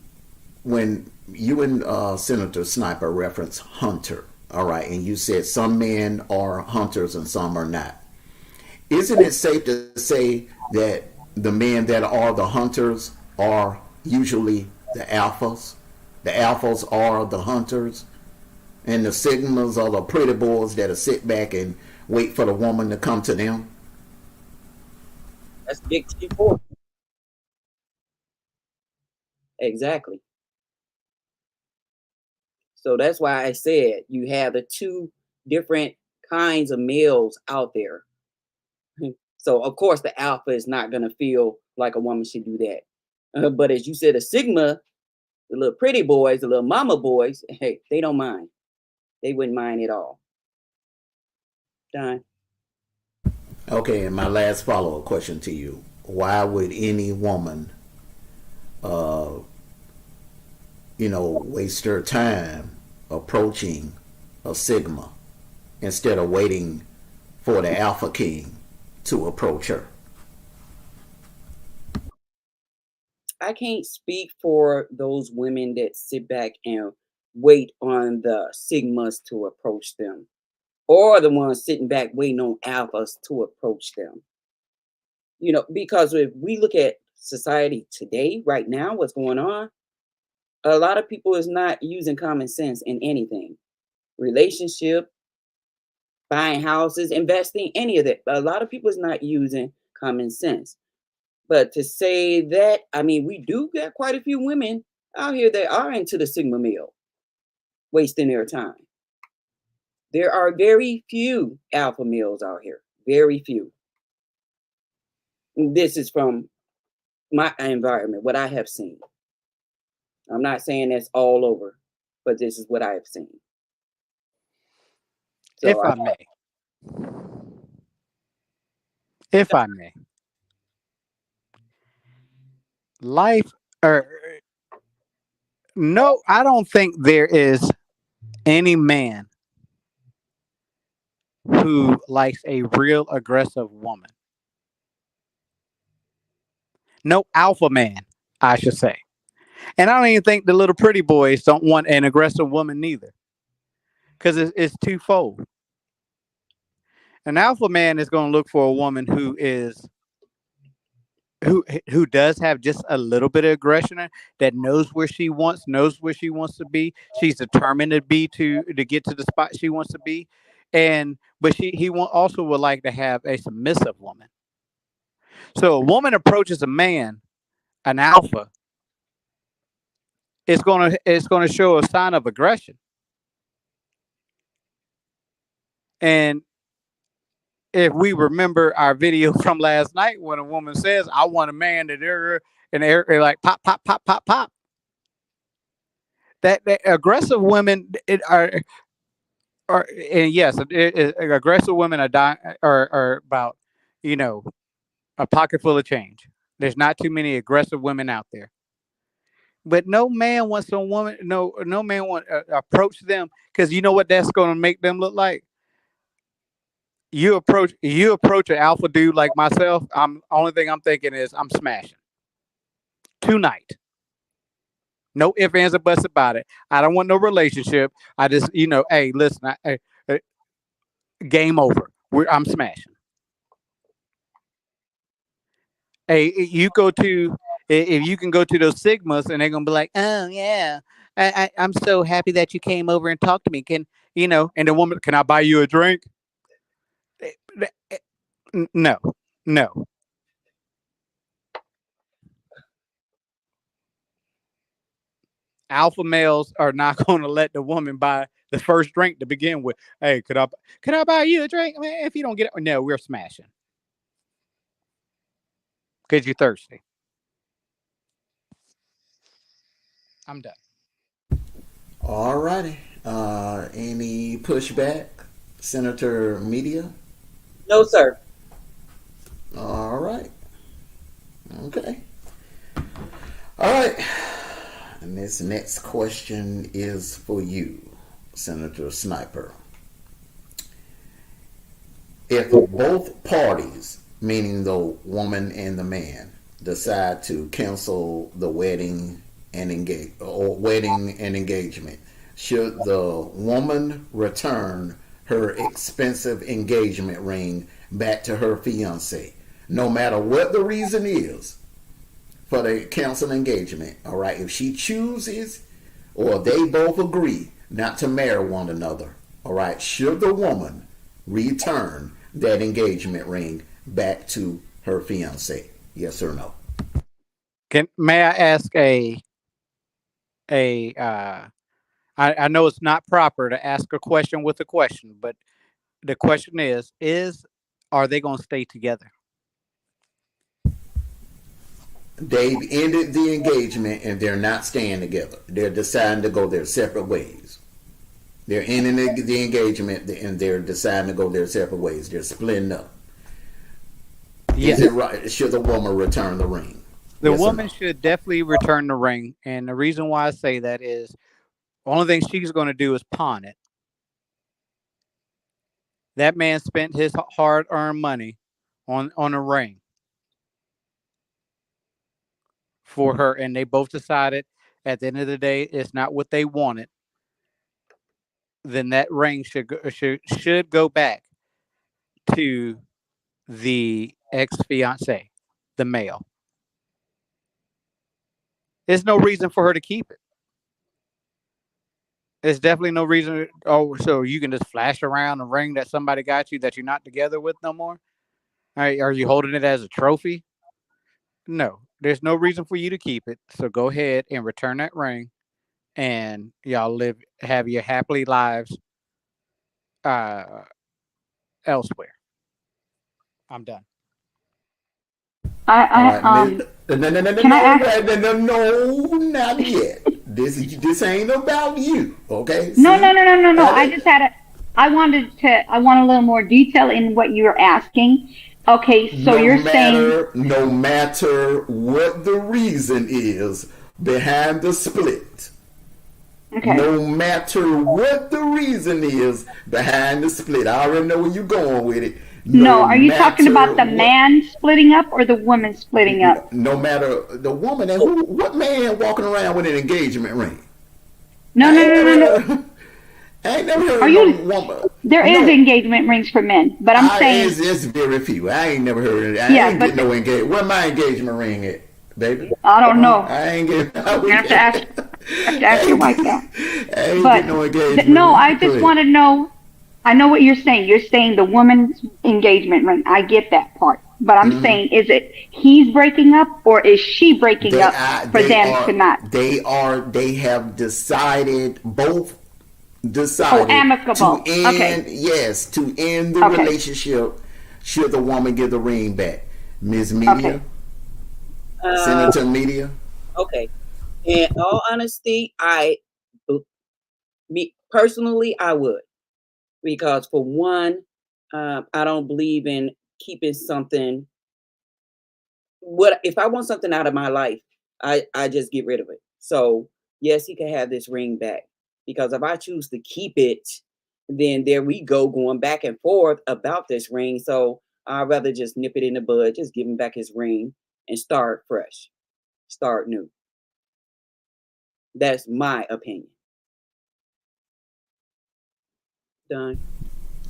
when you and Senator Sniper reference hunter, all right, and you said some men are hunters and some are not. Isn't it safe to say that the men that are the hunters are usually the alphas? The alphas are the hunters, and the sigmas are the pretty boys that'll sit back and wait for the woman to come to them. That's big T4. Exactly. So that's why I said you have the two different kinds of males out there. So of course the alpha is not gonna feel like a woman should do that. But as you said, a sigma, the little pretty boys, the little mama boys, hey, they don't mind. They wouldn't mind at all. Done. Okay, and my last follow up question to you: why would any woman, uh, waste her time approaching a sigma instead of waiting for the alpha king to approach her? I can't speak for those women that sit back and wait on the sigmas to approach them, or the ones sitting back waiting on alphas to approach them. Because if we look at society today, right now, what's going on, a lot of people is not using common sense in anything. Relationship, buying houses, investing, any of that. A lot of people is not using common sense. But to say that, I mean, we do get quite a few women out here that are into the Sigma male, wasting their time. There are very few alpha males out here, very few. This is from my environment, what I have seen. I'm not saying that's all over, but this is what I have seen. So If I may, if I may, life or no, I don't think there is any man who likes a real aggressive woman. No alpha man, I should say. And I don't even think the little pretty boys don't want an aggressive woman neither, because it's twofold. An alpha man is going to look for a woman who is who does have just a little bit of aggression in, that knows where she wants to be. She's determined to get to the spot she wants to be, and but also would like to have a submissive woman. So a woman approaches a man, an alpha, it's gonna show a sign of aggression. And if we remember our video from last night, when a woman says, "I want a man that they're like pop, pop, pop, pop, pop," that aggressive women are, and yes, aggressive women are about, you know, a pocket full of change. There's not too many aggressive women out there, but no man wants a woman. No man want approach them, because you know what that's going to make them look like. You approach an alpha dude like myself. I'm only thing I'm thinking is I'm smashing tonight. No ifs, ands, or buts about it. I don't want no relationship. I just, hey, listen, game over. I'm smashing. Hey, if you can go to those Sigmas and they're gonna be like, oh yeah, I'm so happy that you came over and talked to me. And the woman, can I buy you a drink? No, no. Alpha males are not going to let the woman buy the first drink to begin with. Hey, could I buy you a drink? Man, if you don't get it, no, we're smashing because you're thirsty. I'm done. All righty. Any pushback, Senator Media? No, sir. All right. Okay. All right. And this next question is for you, Senator Sniper. If both parties, meaning the woman and the man, decide to cancel the wedding and engagement, should the woman return her expensive engagement ring back to her fiance, no matter what the reason is for the canceled engagement? All right, if she chooses or they both agree not to marry one another, all right, should the woman return that engagement ring back to her fiance? Yes or no? May I ask I know it's not proper to ask a question with a question, but the question is are they going to stay together? They've ended the engagement and they're not staying together. They're deciding to go their separate ways. They're ending the engagement and they're deciding to go their separate ways. They're splitting up. Yes. Is it right? Should the woman return the ring? The Yes woman no? should definitely return the ring. And the reason why I say that is the only thing she's going to do is pawn it. That man spent his hard earned money on a ring for her, and they both decided at the end of the day it's not what they wanted. Then that ring should go back to the ex fiance, the male. There's no reason for her to keep it. There's definitely no reason. Oh, so you can just flash around a ring that somebody got you that you're not together with no more? All right, are you holding it as a trophy? No, there's no reason for you to keep it. So go ahead and return that ring, and y'all have your happily lives uh, elsewhere. I'm done. I, All I right, um no, no, no, no, no, can I ask? no, not yet. This ain't about you, okay? No, See, no, no, no, no, no. I uh, just had a. I want a little more detail in what you're asking. Okay, so you're saying, no matter what the reason is behind the split, okay, no matter what the reason is behind the split, I already know where you're going with it. no, No are you talking matter about the what, man splitting up or the woman splitting up? no matter the woman and what man walking around with an engagement ring? No, I no, ain't no, no, no. never. I ain't never heard Are of no you? woman. There is No, engagement rings for men, but I'm saying, it's very few. I ain't never heard of it. I yeah, ain't but getting no engagement. Where my engagement ring at, baby? I don't know. I ain't getting. You have to ask. Have to ask your wife that. I ain't But getting no engagement no, ring. I Go just ahead. want to know. I know what you're saying. You're saying the woman's engagement ring. I get that part. But I'm saying, is it he's breaking up or is she breaking They up are. for They them to are. not? They are. They have decided. Both Oh, decided to amicable. end. Okay. Yes, to end the Okay. relationship. Should the woman give the ring back, Ms. Media, Okay. Uh, Senator Media? okay. In all honesty, me personally, I would, because for one, I don't believe in keeping something. What if I want something out of my life? I just get rid of it. So yes, he can have this ring back, because if I choose to keep it, then there we go, going back and forth about this ring. So I'd rather just nip it in the bud, just give him back his ring and start fresh, start new. That's my opinion. Done.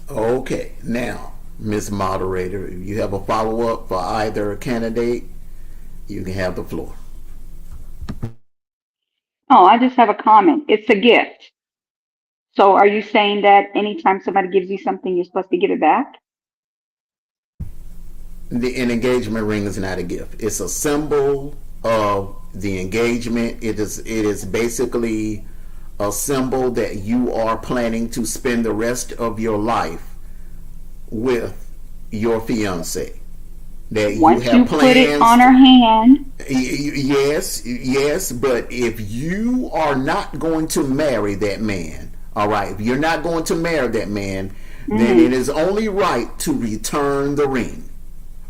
Okay, now, Miss Moderator, if you have a follow up for either candidate, you can have the floor. Oh, I just have a comment. It's a gift. So are you saying that anytime somebody gives you something, you're supposed to give it back? An engagement ring is not a gift. It's a symbol of the engagement. It is basically a symbol that you are planning to spend the rest of your life with your fiance. That you Once have you put it plans on to, her hand, yes, yes, but if you are not going to marry that man, all right, if you're not going to marry that man, then it mm, is only right to return the ring.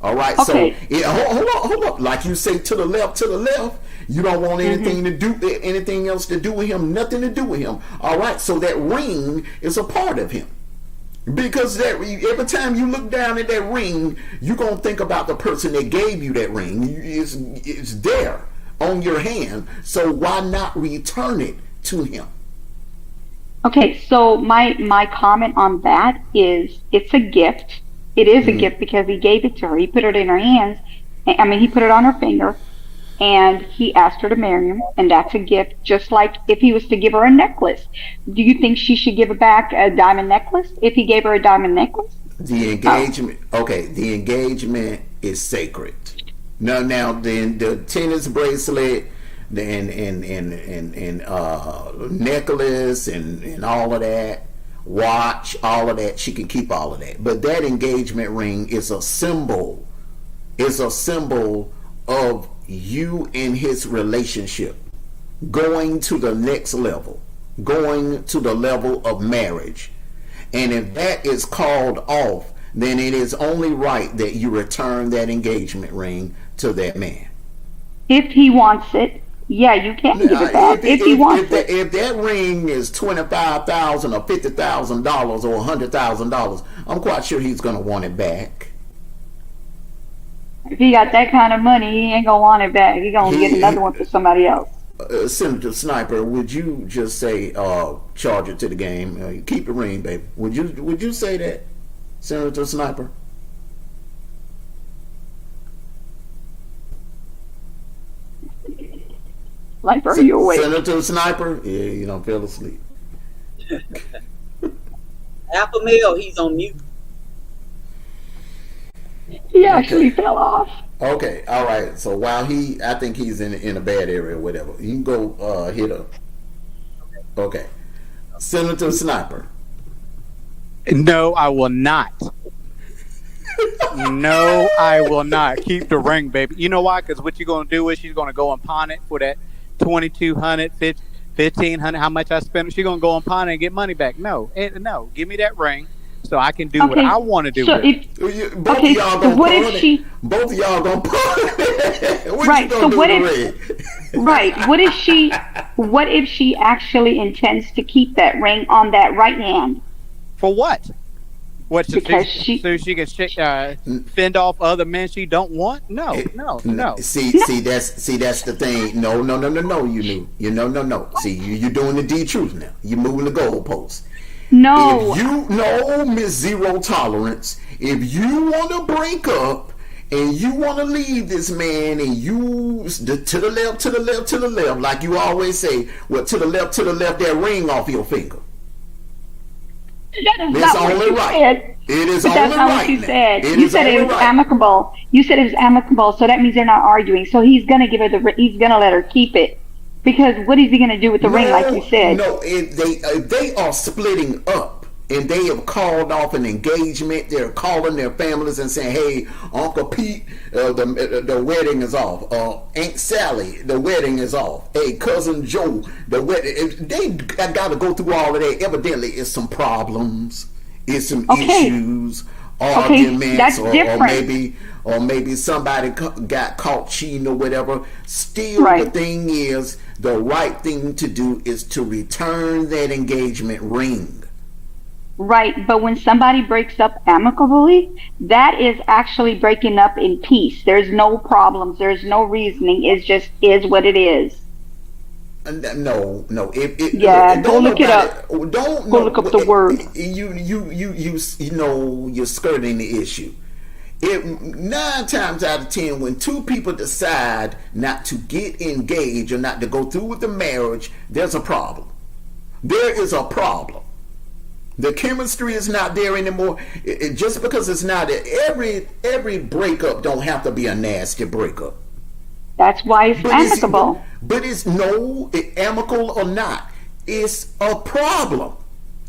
All right, so okay. hold up. Like you say, to the left, to the left. You don't want Hmm. anything to do, anything else to do with him, nothing to do with him. All right, so that ring is a part of him. Because that every time you look down at that ring, you're gonna think about the person that gave you that ring. It's there on your hand. So why not return it to him? Okay, so my comment on that is it's a gift. It is a gift because he gave it to her. He put it in her hands. I mean, he put it on her finger and he asked her to marry him, and that's a gift. Just like if he was to give her a necklace, do you think she should give back a diamond necklace if he gave her a diamond necklace? The Oh, engagement, okay, the engagement is sacred. Now, then the tennis bracelet, and necklace and all of that, watch, all of that, she can keep all of that. But that engagement ring is a symbol. It's a symbol of you and his relationship going to the next level, going to the level of marriage. And if that is called off, then it is only right that you return that engagement ring to that man. if he wants it, yeah, you can give it back If, if he if, if, wants it. that, if that ring is $25,000 or $50,000 or $100,000, I'm quite sure he's going to want it back. If he got that kind of money, he ain't gonna want it back. He gonna get He, another one for somebody else. Senator Sniper, would you just say charge it to the game? Keep the ring, baby. Would you say that, Senator Sniper? Like, are you awake? Senator Sniper? Yeah, you don't fell asleep. Alpha male, he's on mute. He Okay. actually fell off. Okay. All right. So while I think he's in a bad area or whatever. You can go hit up. Okay. Senator Sniper. No, I will not. No, I will not. Keep the ring, baby. You know why? Because what you're going to do is she's going to go and pawn it for that 2,200, 1,500, how much I spent. She's going to go and pawn it and get money back. No, no. Give me that ring so I can do what I Okay, want to do so with it. Both of okay, y'all so gonna what if pawn it. she? Both of y'all gonna pawn it. What you Right. gonna So do what with if? the ring? Right. What if she? What if she actually intends to keep that ring on that right hand For what? What, because she? so she can fend off other men she don't want? No, It, no, no. see, No. that's the thing. No, no, no, no, no. You knew. You know, no, no. See, you're doing the D truth now. You're moving the goalposts. No. If you know, Miss Zero Tolerance, if you want to break up and you want to leave this man and you to the left, to the left, to the left, like you always say, well, to the left, that ring off your finger. That is It's not what only you right. said. It is But that's only not what right. you said. It You is said it only was right. amicable. You said it was amicable, so that means they're not arguing. So he's gonna give her he's gonna let her keep it. Because what is he gonna do with the ring, like you No, said? no. If they are splitting up and they have called off an engagement, they're calling their families and saying, "Hey, Uncle Pete, the wedding is off. Aunt Sally, the wedding is off. Hey, cousin Joe, the wedding." They got to go through all of that. Evidently, it's some problems. It's some Okay. issues, Okay, arguments, that's or different. maybe somebody got caught cheating or whatever. Still, the Right. thing is, the right thing to do is to return that engagement ring. Right, but when somebody breaks up amicably, that is actually breaking up in peace. There's no problems, there's no reasoning. It just is what it is. No, no. If Yeah, look, go don't look it nobody, up. don't Go look know. up the word. You know, you're skirting the issue. It 9 times out of 10, when two people decide not to get engaged or not to go through with the marriage, there's a problem. There is a problem. The chemistry is not there anymore. Just because it's not, every breakup don't have to be a nasty breakup. That's why it's amicable. But it's no, amicable or not, it's a problem.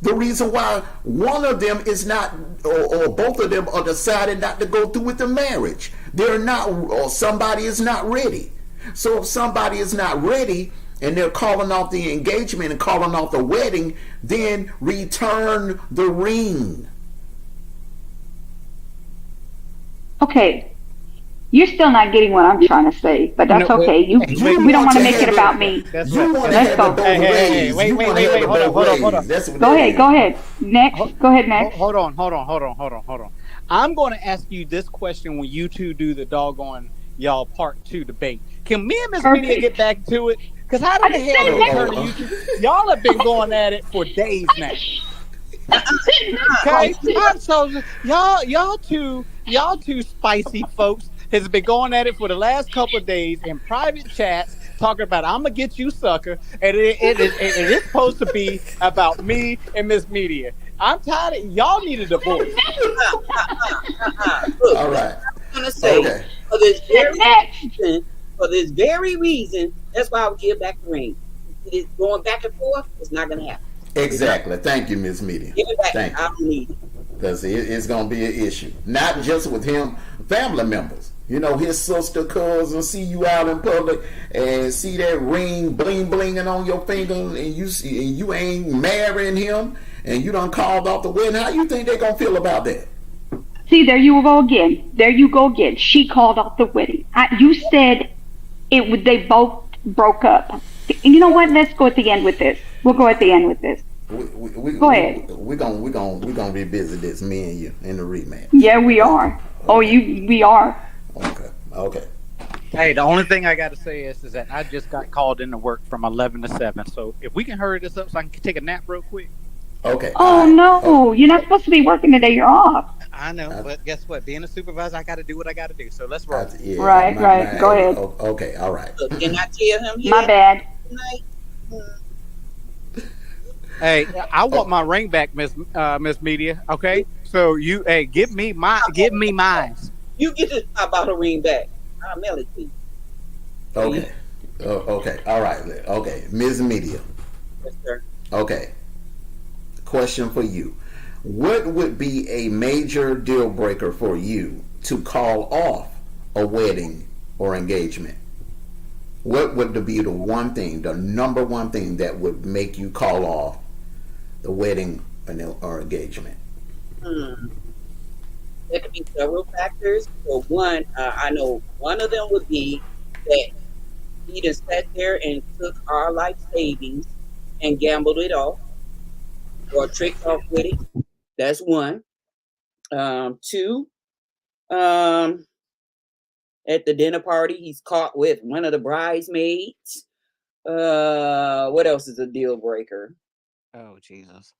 The reason why one of them is not, or both of them are decided not to go through with the marriage. They're not, or somebody is not ready. So if somebody is not ready and they're calling off the engagement and calling off the wedding, then return the ring. Okay, you're still not getting what I'm trying to say, but that's No, okay. wait, We don't want to make it have about me. That's You what. want to That's Let's have it go. both Hey, ways. wait, You wait, want to wait, have wait, it hold on, both hold on, hold on. ways. That's what Go that ahead, is. go ahead. Next, go ahead, next. Hold on, hold on. I'm going to ask you this question when you two do the doggone y'all part 2 debate. Can me and Miss Media get Perfect. back to it? Because how I the just hell said do we next. turn to you two? Y'all have been going at it for days now. I just said next Okay, question. I'm so y'all two spicy folks has been going at it for the last couple of days in private chats, talking about I'm gonna get you, sucker, and it is supposed to be about me and Miss Media. I'm tired of y'all need a divorce. Look, All this is right. what I'm gonna say. Okay. For this very Next. reason, that's why I would give back the ring. It's going back and forth. It's not gonna happen. Exactly. Thank you, Miss Media. Give it back. Thank I you. don't need it. Because it's going to be an issue. Not just with him, family members. You know, his sister, cousin, see you out in public and see that ring bling blinging on your finger, and you ain't marrying him, and you done called off the wedding. How you think they going to feel about that? See, there you go again. There you go again. She called off the wedding. You said it would. They both broke up. You know what? Let's go at the end with this. We'll go at the end with this. Go ahead. We gonna revisit this, me and you, in the rematch. Yeah, we Okay. are. Oh, we are. Okay. Hey, the only thing I got to say is that I just got called into work from 11 to 7. So if we can hurry this up so I can take a nap real quick. Okay. Oh All right. no, you're not supposed to be working today. You're off. I know, but guess what? Being a supervisor, I got to do what I got to do. So let's roll. Yeah, Right. Go ahead. Okay. All right. Look, can I tell him My bad. tonight? Hey, I want my ring back, Miss Media. Okay, so give me mine. You get to talk about a ring back. I'll mail it to you. Okay. Okay. All right. Okay. Ms. Media. Yes, sir. Okay. Question for you. What would be a major deal breaker for you to call off a wedding or engagement? What would be the number one thing that would make you call off the wedding or engagement? There could be several factors. For one, I know one of them would be that he just sat there and took our life savings and gambled it off or tricked off with it. That's one. Two, at the dinner party, he's caught with one of the bridesmaids. What else is a deal breaker? Oh Jesus!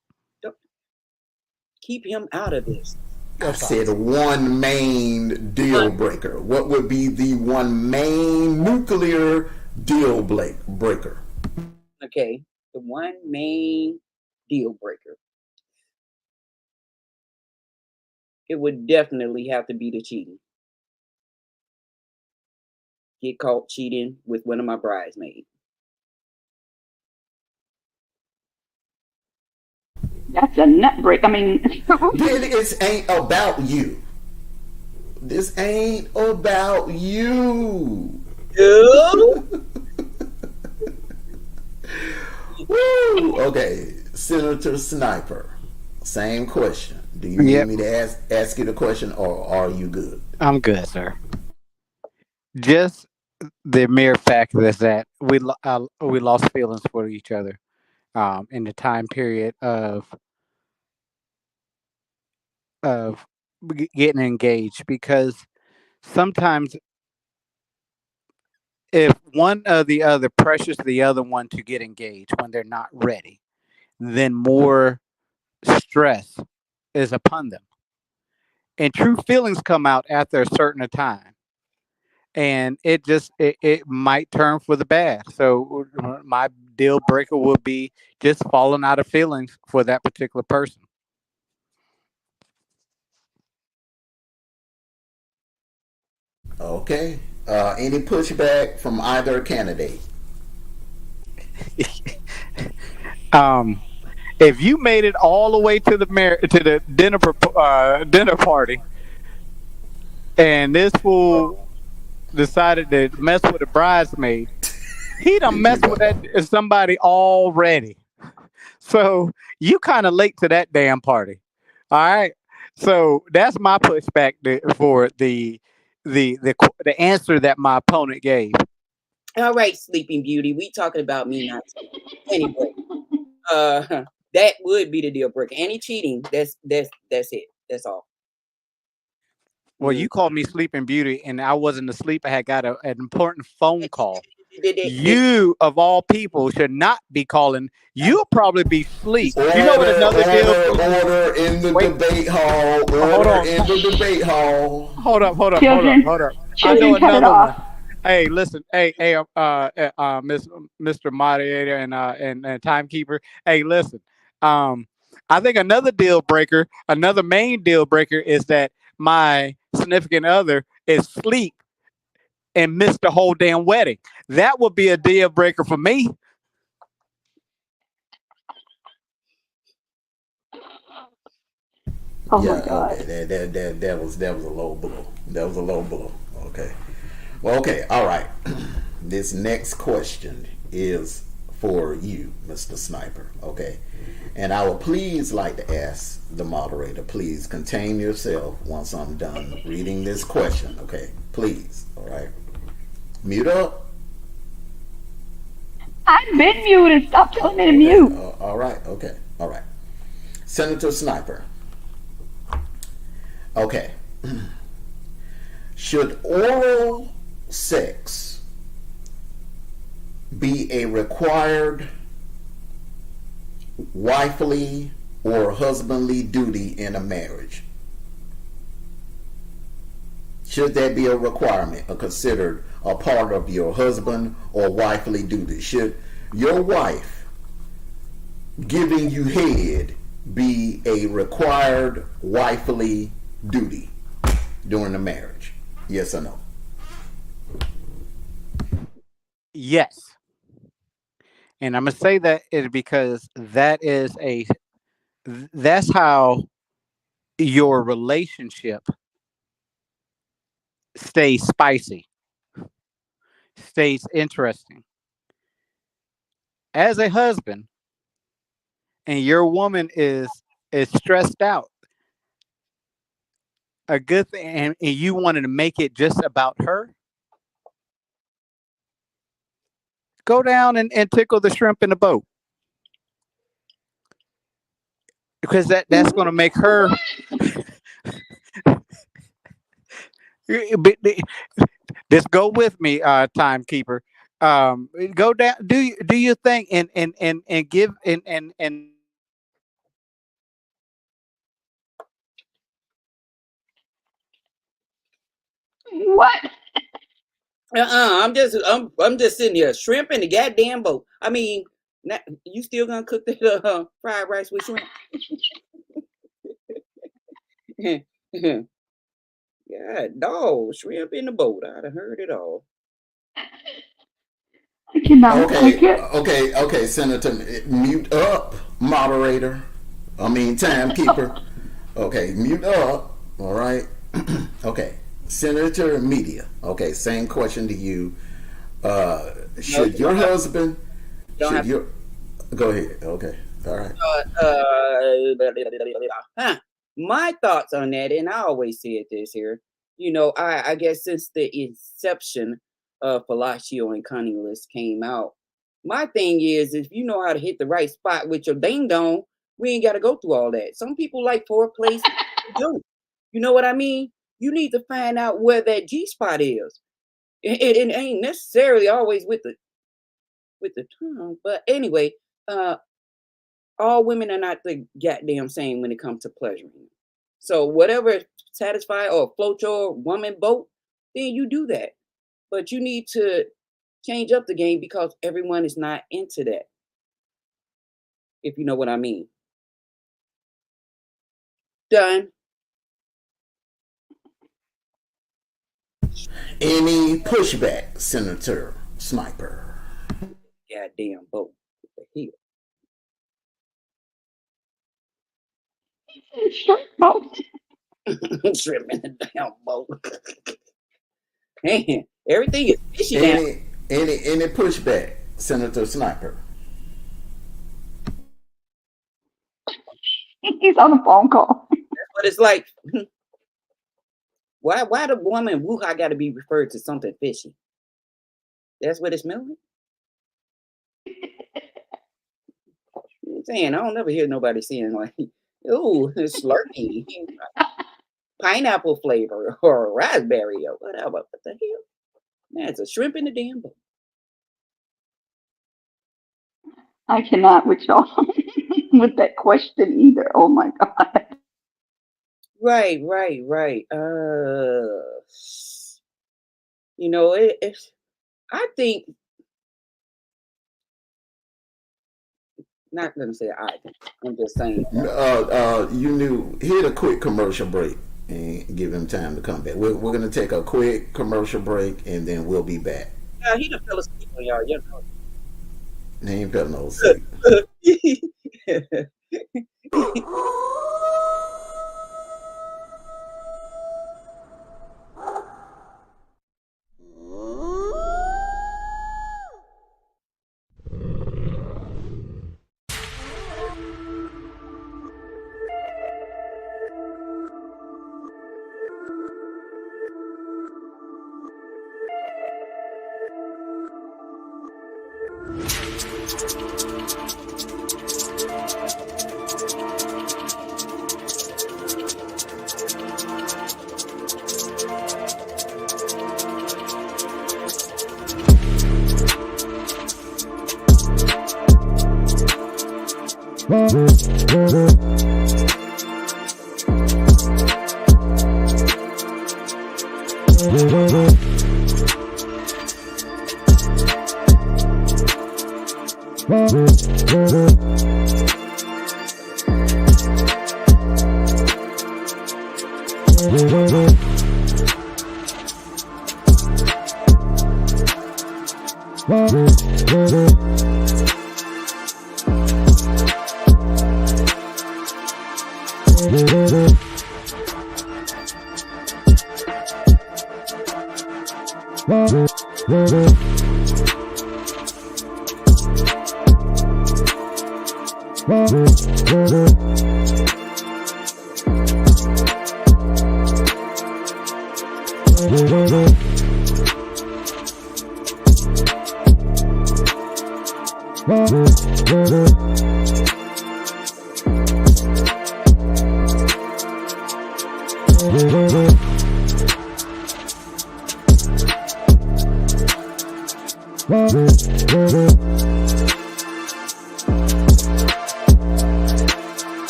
keep him out of this. I I'm said sorry. one main deal One. breaker. What would be the one main nuclear breaker? Okay, the one main deal breaker. It would definitely have to be the cheating. Get caught cheating with one of my bridesmaids. That's a nut break. I mean, Then it ain't about you. This ain't about you. No. Woo! Okay, Senator Sniper. Same question. Do you need Yep, me to ask you the question, or are you good? I'm good, sir. Just the mere fact is that we lost feelings for each other in the time period of getting engaged, because sometimes if one or the other pressures the other one to get engaged when they're not ready, then more stress is upon them. And true feelings come out after a certain time. And it might turn for the bad. So my deal breaker would be just falling out of feelings for that particular person. Okay. Any pushback from either candidate? um, if you made it all the way to the dinner party, and this fool decided to mess with a bridesmaid, he done Here you messed with go. that somebody already. So you kind of late to that damn party. All right. So that's my pushback for the answer that my opponent gave. All right, Sleeping Beauty. We talking about me, not anyway. That would be the deal breaker. Any cheating, that's it. That's all. Well, Mm. you called me Sleeping Beauty, and I wasn't asleep. I had got an important phone call. You, of all people, should not be calling. You'll probably be asleep. You know what Order, another deal? order in the Wait, debate hall. hold Order on. in the debate hall. children, Hold up. I know children, cut it another off. one. Hey, listen. Mr. Moderator and timekeeper. Hey, listen. Um, I think another deal breaker, another main deal breaker, is that my significant other is asleep and missed the whole damn wedding. That would be a deal breaker for me. Oh my Yeah, God. okay. That was a low blow. That was a low blow. Okay. Well, okay, all right. This next question is for you, Mr. Sniper. Okay. And I would please like to ask the moderator, please contain yourself once I'm done reading this question. Okay. Please. All right. Mute up. I've been muted. Stop telling me to Okay. mute. All right. Okay. All right. Senator Sniper. Okay. Should oral sex be a required wifely or husbandly duty in a marriage? Should that be a requirement or considered a part of your husband or wifely duty? Should your wife giving you head be a required wifely duty during the marriage? Yes or no? Yes, and I'm gonna say that is because that's how your relationship stays spicy, stays interesting. As a husband, and your woman is stressed out, a good thing, and you wanted to make it just about her, go down and tickle the shrimp in the boat, because that's going to make her just go with me, timekeeper. Go down, do your thing, and give and What? I'm just sitting here, shrimp in the goddamn boat. I mean, you still gonna cook that fried rice with shrimp? God, no, shrimp in the boat. I'd have heard it all. I cannot take Okay, it. okay, Senator, mute up, moderator. I mean, timekeeper. Okay, mute up. All right. Okay, Senator Media. Okay, same question to you. Should your husband? Should your? Go ahead. Okay. All right. My thoughts on that, and I always said this here. You know, I guess since the inception of fellatio and cunnilingus came out, my thing is if you know how to hit the right spot with your ding dong, we ain't got to go through all that. Some people like foreplay, some people don't. You know what I mean? You need to find out where that G spot is. It ain't necessarily always with the tongue, but anyway, all women are not the goddamn same when it comes to pleasuring. So whatever satisfy or float your woman boat, then you do that. But you need to change up the game because everyone is not into that. If you know what I mean. Done. Any pushback, Senator Sniper? Goddamn boat. What the Shrimp boat. hell? Shrimp in the damn boat. Man, everything is fishy now. Any pushback, Senator Sniper? He's on a phone call. But it's like, why the woman woo-ha got to be referred to something fishy? That's what it's smelling. I'm saying I don't never hear nobody saying like, "Ooh, Slurpee, pineapple flavor or raspberry or whatever." What the hell? Man, it's a shrimp in the damn boat. I cannot with y'all with that question either. Oh my God. Right. You know, it's. I think. Not gonna say I think. I'm just saying. Hit a quick commercial break and give him time to come back. We're gonna take a quick commercial break and then we'll be back. Yeah, he done fell asleep on y'all. You know. He ain't fell no sleep.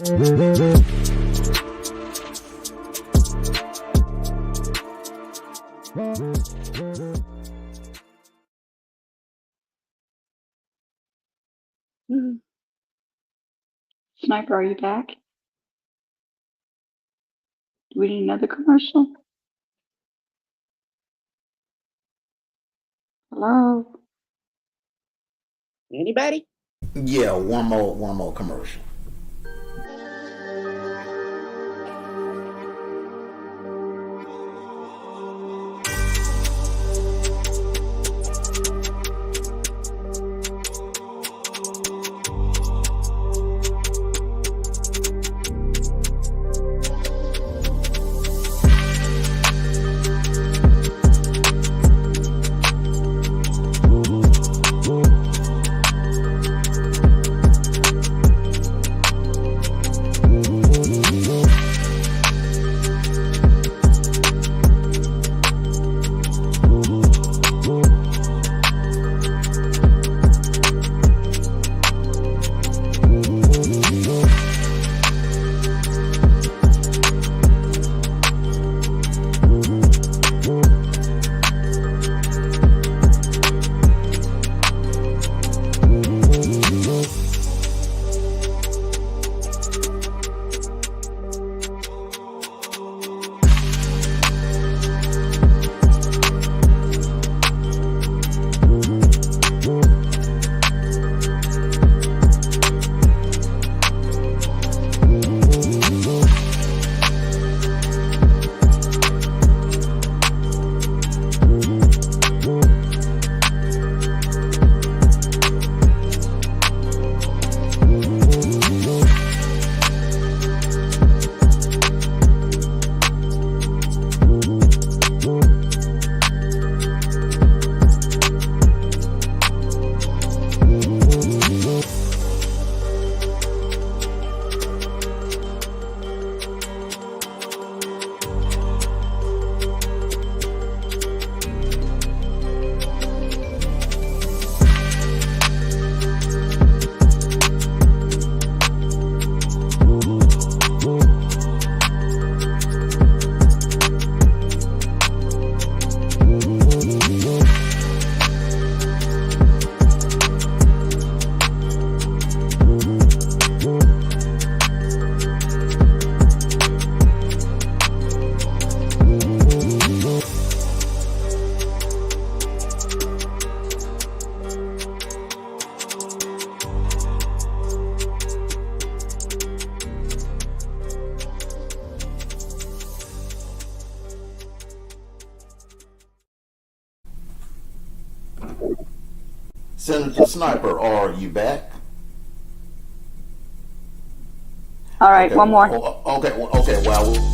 Sniper, are you back? Do we need another commercial? Hello? Anybody? Yeah, one more commercial. Senator Sniper, are you back? All right, Okay, one more. Okay. Well.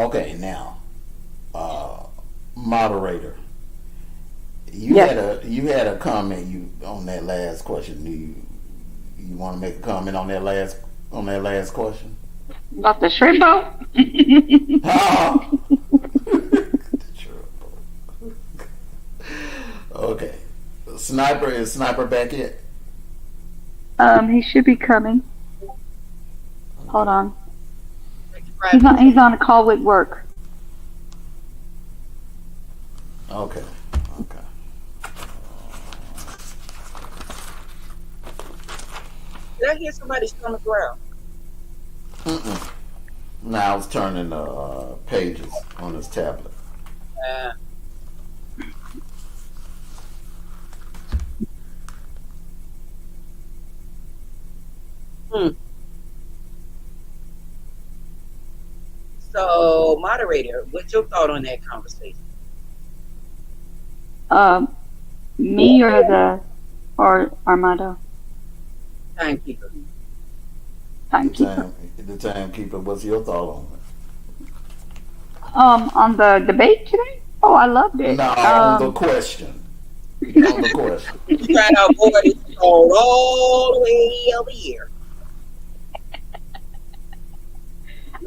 Okay, now, moderator, Yes. you had a comment on that last question. Do you want to make a comment on that last question? About the shrimp boat? Ah, okay. Sniper back yet? He should be coming. Hold Okay. on. He's on a call with work. Okay. Okay. Did I hear somebody on the ground? Mm-mm. Now I was turning the pages on his tablet. Uh, hmm. So, moderator, what's your thought on that conversation? Um, me or Armando? Timekeeper. Timekeeper. The timekeeper. What's your thought on On the debate today? Oh, I loved it? it. No, on the question. On the question. You trying to avoid it all the way over here.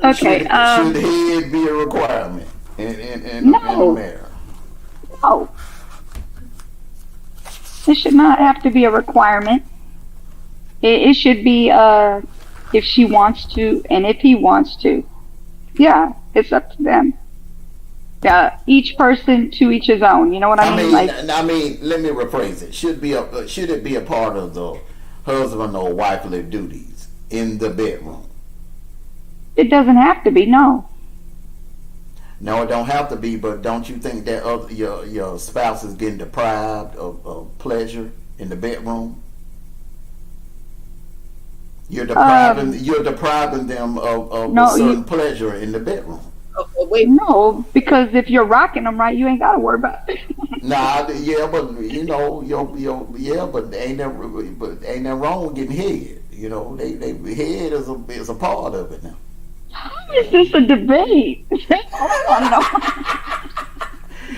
Okay. Should head be a requirement in No, mayor? no. It should not have to be a requirement. It should be if she wants to and if he wants to. Yeah, it's up to them. Yeah, each person to each his own. You know what I mean? Like, I mean, let me rephrase it. Should it be a part of the husband or wifely duties in the bedroom? it doesn't have to be. No. No, it don't have to be. But don't you think that your spouse is getting deprived of pleasure in the bedroom? You're depriving them of No, a certain pleasure in the bedroom. Wait. No, because if you're rocking them right, you ain't got to worry about it. Nah, yeah, but you know, yeah, but ain't that wrong with getting head? You know, they head is a part of it now. How is this a debate? I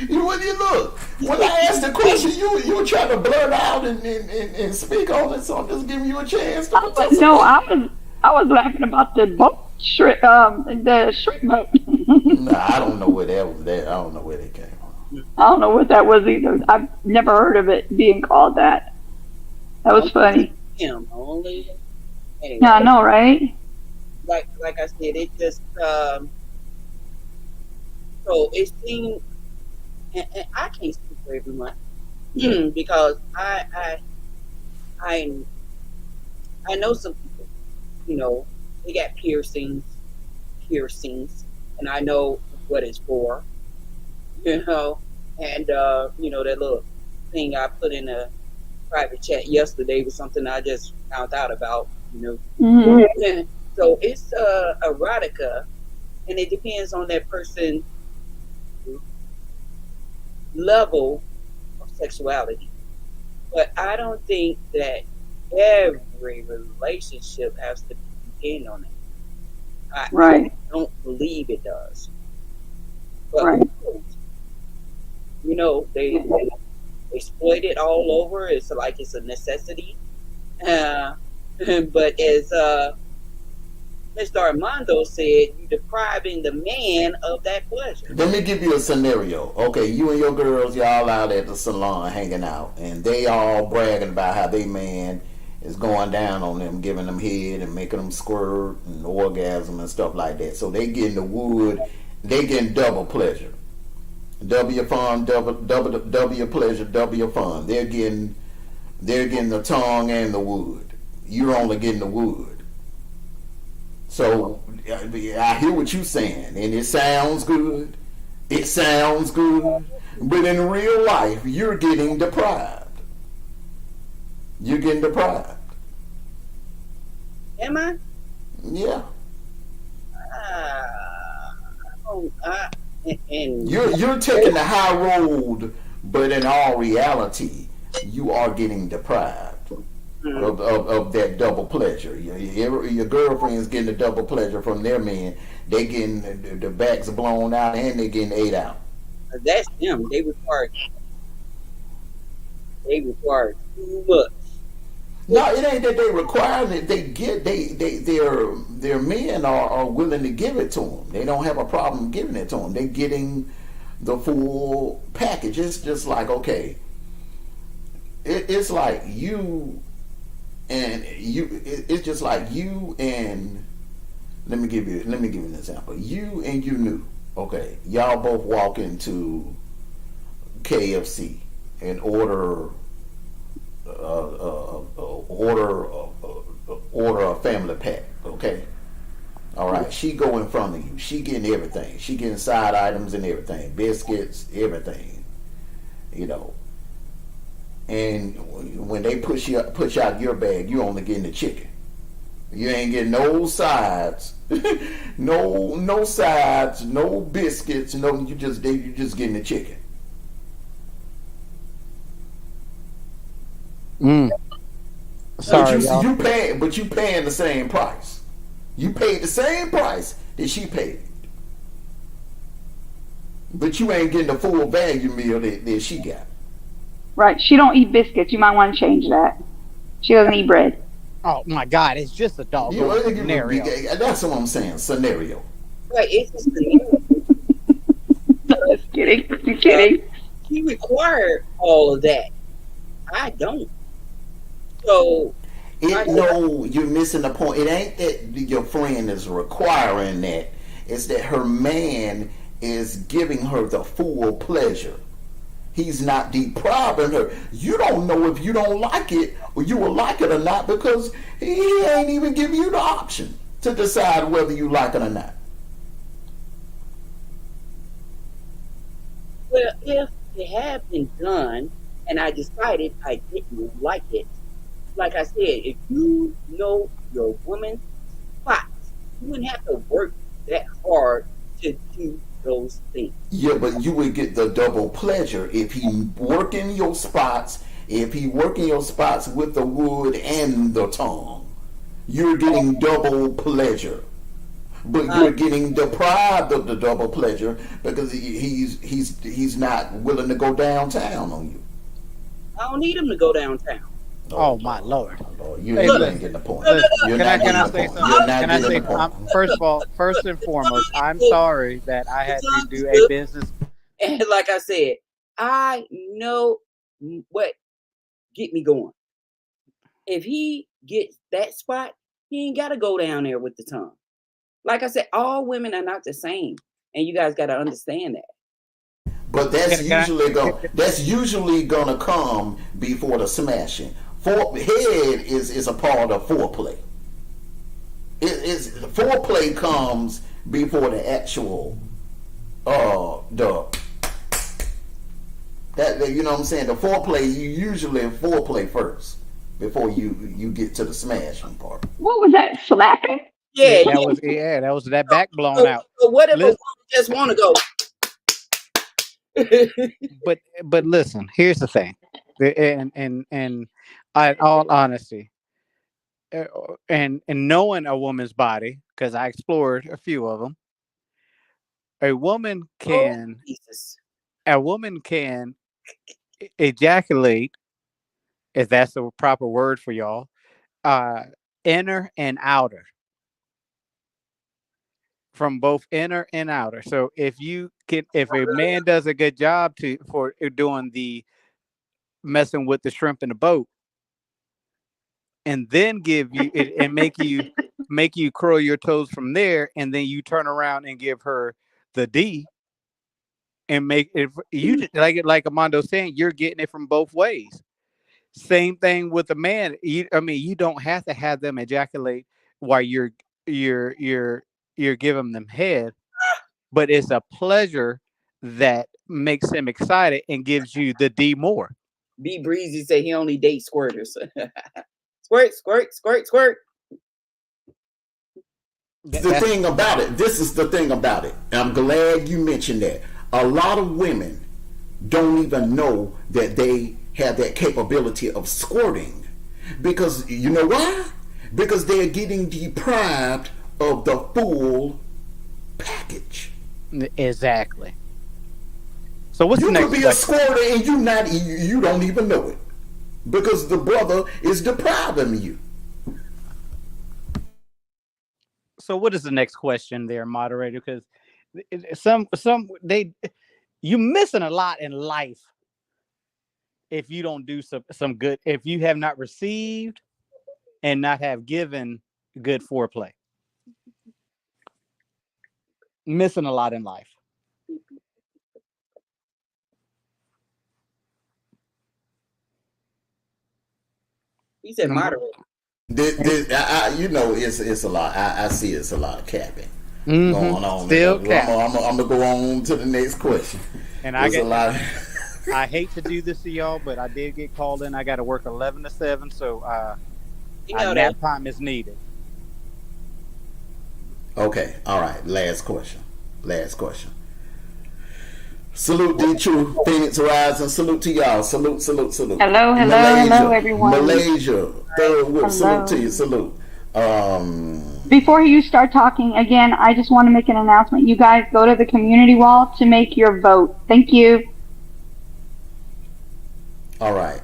When you look, when I asked the question, you were trying to blurt out and speak on it, so I'm just giving you a chance to don't know. participate. No, I was laughing about the boat shrimp, the shrimp boat. Nah, I don't know where that was. I don't know where they came from. I don't know what that was either. I've never heard of it being called that. That was funny. Him only. Anyway, Yeah, I know, right? like I said, it just so it seemed, and I can't speak for everyone because I I know some people, you know, they got piercings, and I know what it's for, you know, and you know that little thing I put in a private chat yesterday was something I just found out about, you know. Hmm. So it's erotica, and it depends on that person's level of sexuality. But I don't think that every relationship has to depend on it. I Right, don't believe it does. But right. you know, they exploit it all over. It's like it's a necessity. Uh, but as Mr. Armando said, you're depriving the man of that pleasure. Let me give you a scenario. Okay, you and your girls, y'all out at the salon hanging out, and they all bragging about how they man is going down on them, giving them head and making them squirt and orgasm and stuff like that. So they getting the wood, they getting double pleasure. Double your fun, double your pleasure, double your fun. They're getting the tongue and the wood. You're only getting the wood. So I hear what you're saying, and it sounds good. It sounds good, but in real life, you're getting deprived. You're getting deprived. Am I? Yeah. Oh, and You're taking the high road, but in all reality, you are getting deprived. of that double pleasure. Your girlfriend's getting the double pleasure from their men. They getting the backs blown out and they getting ate out. That's them. They require too much. No, it ain't that they require it. Their men are willing to give it to them. They don't have a problem giving it to them. They're getting the full package. It's just like, okay, it's like you and you. It's just like you and let me give you an example. You and you knew, okay, y'all both walk into KFC and order order a family pack, okay? All right, she go in front of you. She getting everything. She getting side items and everything, biscuits, everything, you know. And when they push out your bag, you only getting the chicken. You ain't getting no sides, no sides, no biscuits. No, you just getting the chicken. Sorry, y'all. You paying the same price. You paid the same price that she paid, but you ain't getting the full value meal that she got. Right. She don't eat biscuits. You might want to change that. She doesn't eat bread. Oh my God, it's just a doggone scenario. That's what I'm saying. Scenario. Right, it's just the Just kidding. You're kidding. he required all of that. I don't. So No, you're missing the point. It ain't that your friend is requiring that. It's that her man is giving her the full pleasure. He's not depriving her. You don't know if you don't like it or you will like it or not because he ain't even giving you the option to decide whether you like it or not. well, if it had been done and I decided I didn't like it, like I said, if you know your woman's spots, you wouldn't have to work that hard to do those things. Yeah, but you would get the double pleasure if he working your spots. If he working your spots with the wood and the tongue, you're getting double pleasure. But you're getting deprived of the double pleasure because he's not willing to go downtown on you. I don't need him to go downtown. Oh my Lord! You Hey, ain't look, getting the point. Listen, You're can I not say getting the point. something? You're not Can I getting say, the point. first of all, first and foremost, I'm sorry that I had to do a business. And like I said, I know what get me going. If he gets that spot, he ain't got to go down there with the tongue. Like I said, all women are not the same, and you guys got to understand that. But that's usually gonna come before the smashing. Head is a part of foreplay. Foreplay comes before the actual the that you know what I'm saying. The foreplay you usually foreplay first before you get to the smashing part. What was that? Slapping? Yeah, That was that back blown So, out. so what if a Listen, woman just want to go? but listen, here's the thing, and in all honesty, and knowing a woman's body because I explored a few of them, a woman Oh, can Jesus. a woman can ejaculate, if that's the proper word for y'all, uh, inner and outer, from both inner and outer. So if a man does a good job for doing the messing with the shrimp in the boat, and then give you it and make you curl your toes from there, and then you turn around and give her the D and make it like Armando saying, you're getting it from both ways. Same thing with a man. I mean, you don't have to have them ejaculate while you're you're you're giving them head, but it's a pleasure that makes him excited and gives you the D more. B Breezy say he only dates squirters. Squirt, squirt, squirt, squirt. Thing about it, this is the thing about it. I'm glad you mentioned that. A lot of women don't even know that they have that capability of squirting Because you know why? Because they're getting deprived of the full package. Exactly. So what's the You could next be a question? squirter and you don't even know it because the brother is depriving you. So what is the next question there, moderator? Because some they you missing a lot in life if you don't do some good. If you have not received and not have given good foreplay, missing a lot in life. He said moderate. You know, it's a lot. I see it's a lot of capping Mm-hmm. going on. Still I'm cap. gonna go on to the next question. And There's a lot. I hate to do this to y'all, but I did get called in. I got to work 11 to 7, so You know that. nap time is needed. Okay, all right. Last question. Last question. Salute D True, Phoenix Rising. Salute to y'all. Salute, salute, salute. Hello, hello, Malaysia, hello, everyone. Malaysia. Third whip. Hello. Salute to you. Salute. Before you start talking, again, I just want to make an announcement. You guys go to the community wall to make your vote. Thank you. All right.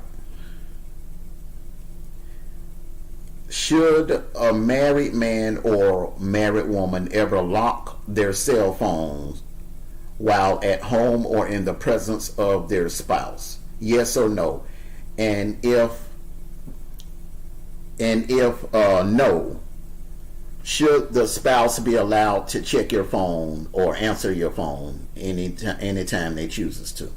Should a married man or married woman ever lock their cell phones while at home or in the presence of their spouse? Yes or no? And if no, should the spouse be allowed to check your phone or answer your phone anytime they chooses to?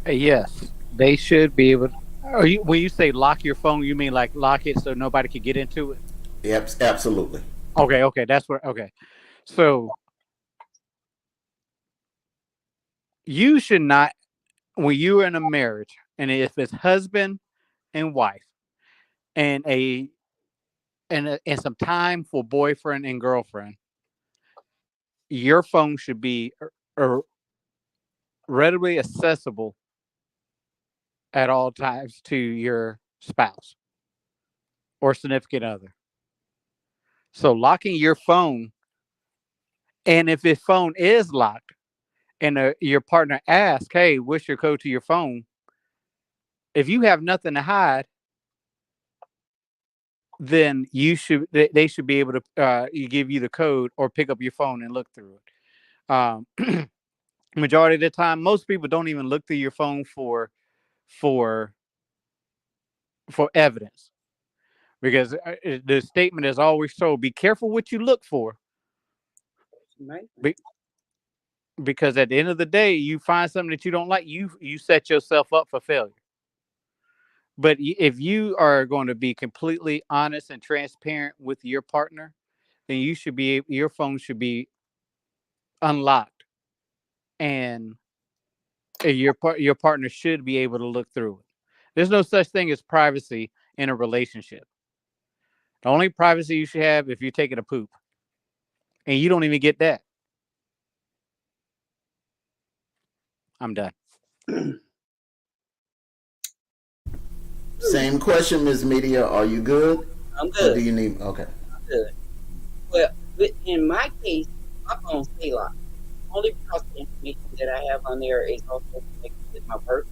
Yes, they should be able. When you say lock your phone, you mean like lock it so nobody can get into it? Yep, absolutely. Okay, that's what. Okay, so you should not when you're in a marriage, and if it's husband and wife, and and some time for boyfriend and girlfriend, your phone should be readily accessible at all times to your spouse or significant other. So locking your phone, and if his phone is locked, and your partner asks, "Hey, what's your code to your phone?" If you have nothing to hide, then they should be able to give you the code or pick up your phone and look through it. Majority of the time, most people don't even look through your phone for for evidence because the statement is always told: "Be careful what you look for." Right. Be, because at the end of the day, you find something that you don't like, you set yourself up for failure. But if you are going to be completely honest and transparent with your partner, then your phone should be unlocked, and your partner should be able to look through it. There's no such thing as privacy in a relationship. The only privacy you should have if you're taking a poop, and you don't even get that. I'm done. Same question, Ms. Media. Are you good? I'm Or good. do you need? Okay. I'm good. Well, in my case, my phone stay locked. Only because the information that I have on there is also connected with my work.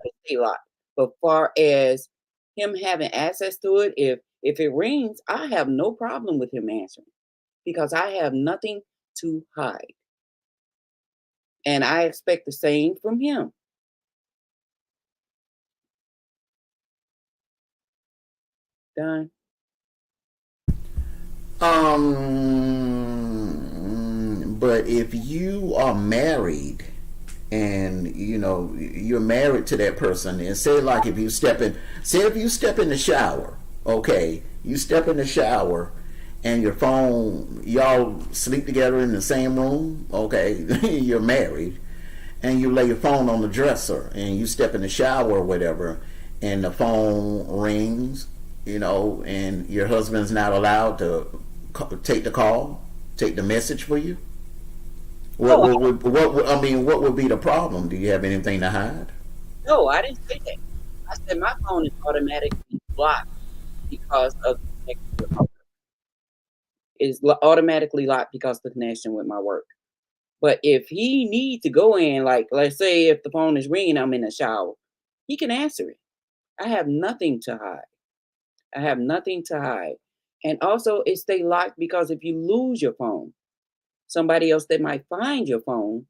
It stay locked. But far as him having access to it, if it rings, I have no problem with him answering because I have nothing to hide. And I expect the same from him. Done. But if you are married and you're married to that person, and say if you step in the shower, okay, you step in the shower and your phone, y'all sleep together in the same room, okay, you're married, and you lay your phone on the dresser and you step in the shower or whatever, and the phone rings, and your husband's not allowed to take the call, take the message for you. What would be the problem? Do you have anything to hide? No, I didn't say that. I said my phone is automatically blocked because of the connection with my work. It's automatically locked because of the connection with my work. But if he needs to go in, like let's say if the phone is ringing, I'm in the shower, he can answer it. I have nothing to hide. I have nothing to hide. And also it stay locked because if you lose your phone, somebody else that might find your phone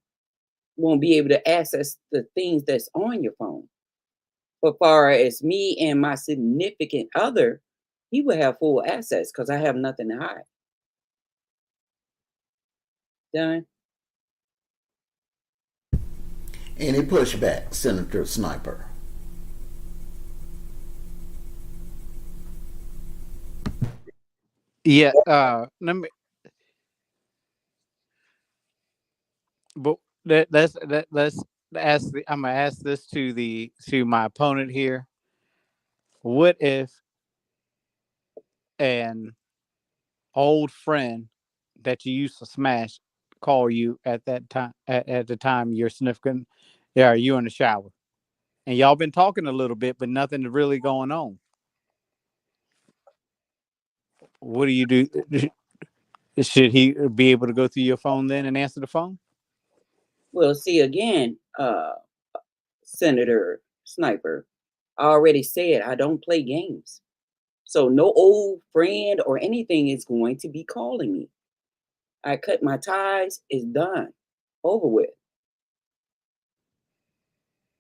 won't be able to access the things that's on your phone. But far as me and my significant other, he will have full access because I have nothing to hide. Done. Any pushback, Senator Sniper? Yeah. Let me. But let's ask. I'm gonna ask this to my opponent here. What if an old friend that you used to smash call you at that time at the time you're sniffing? Yeah, you in the shower and y'all been talking a little bit, but nothing really going on. What do you do? Should he be able to go through your phone then and answer the phone? Well, see again, Senator Sniper, I already said I don't play games. So no old friend or anything is going to be calling me. I cut my ties, it's done, over with.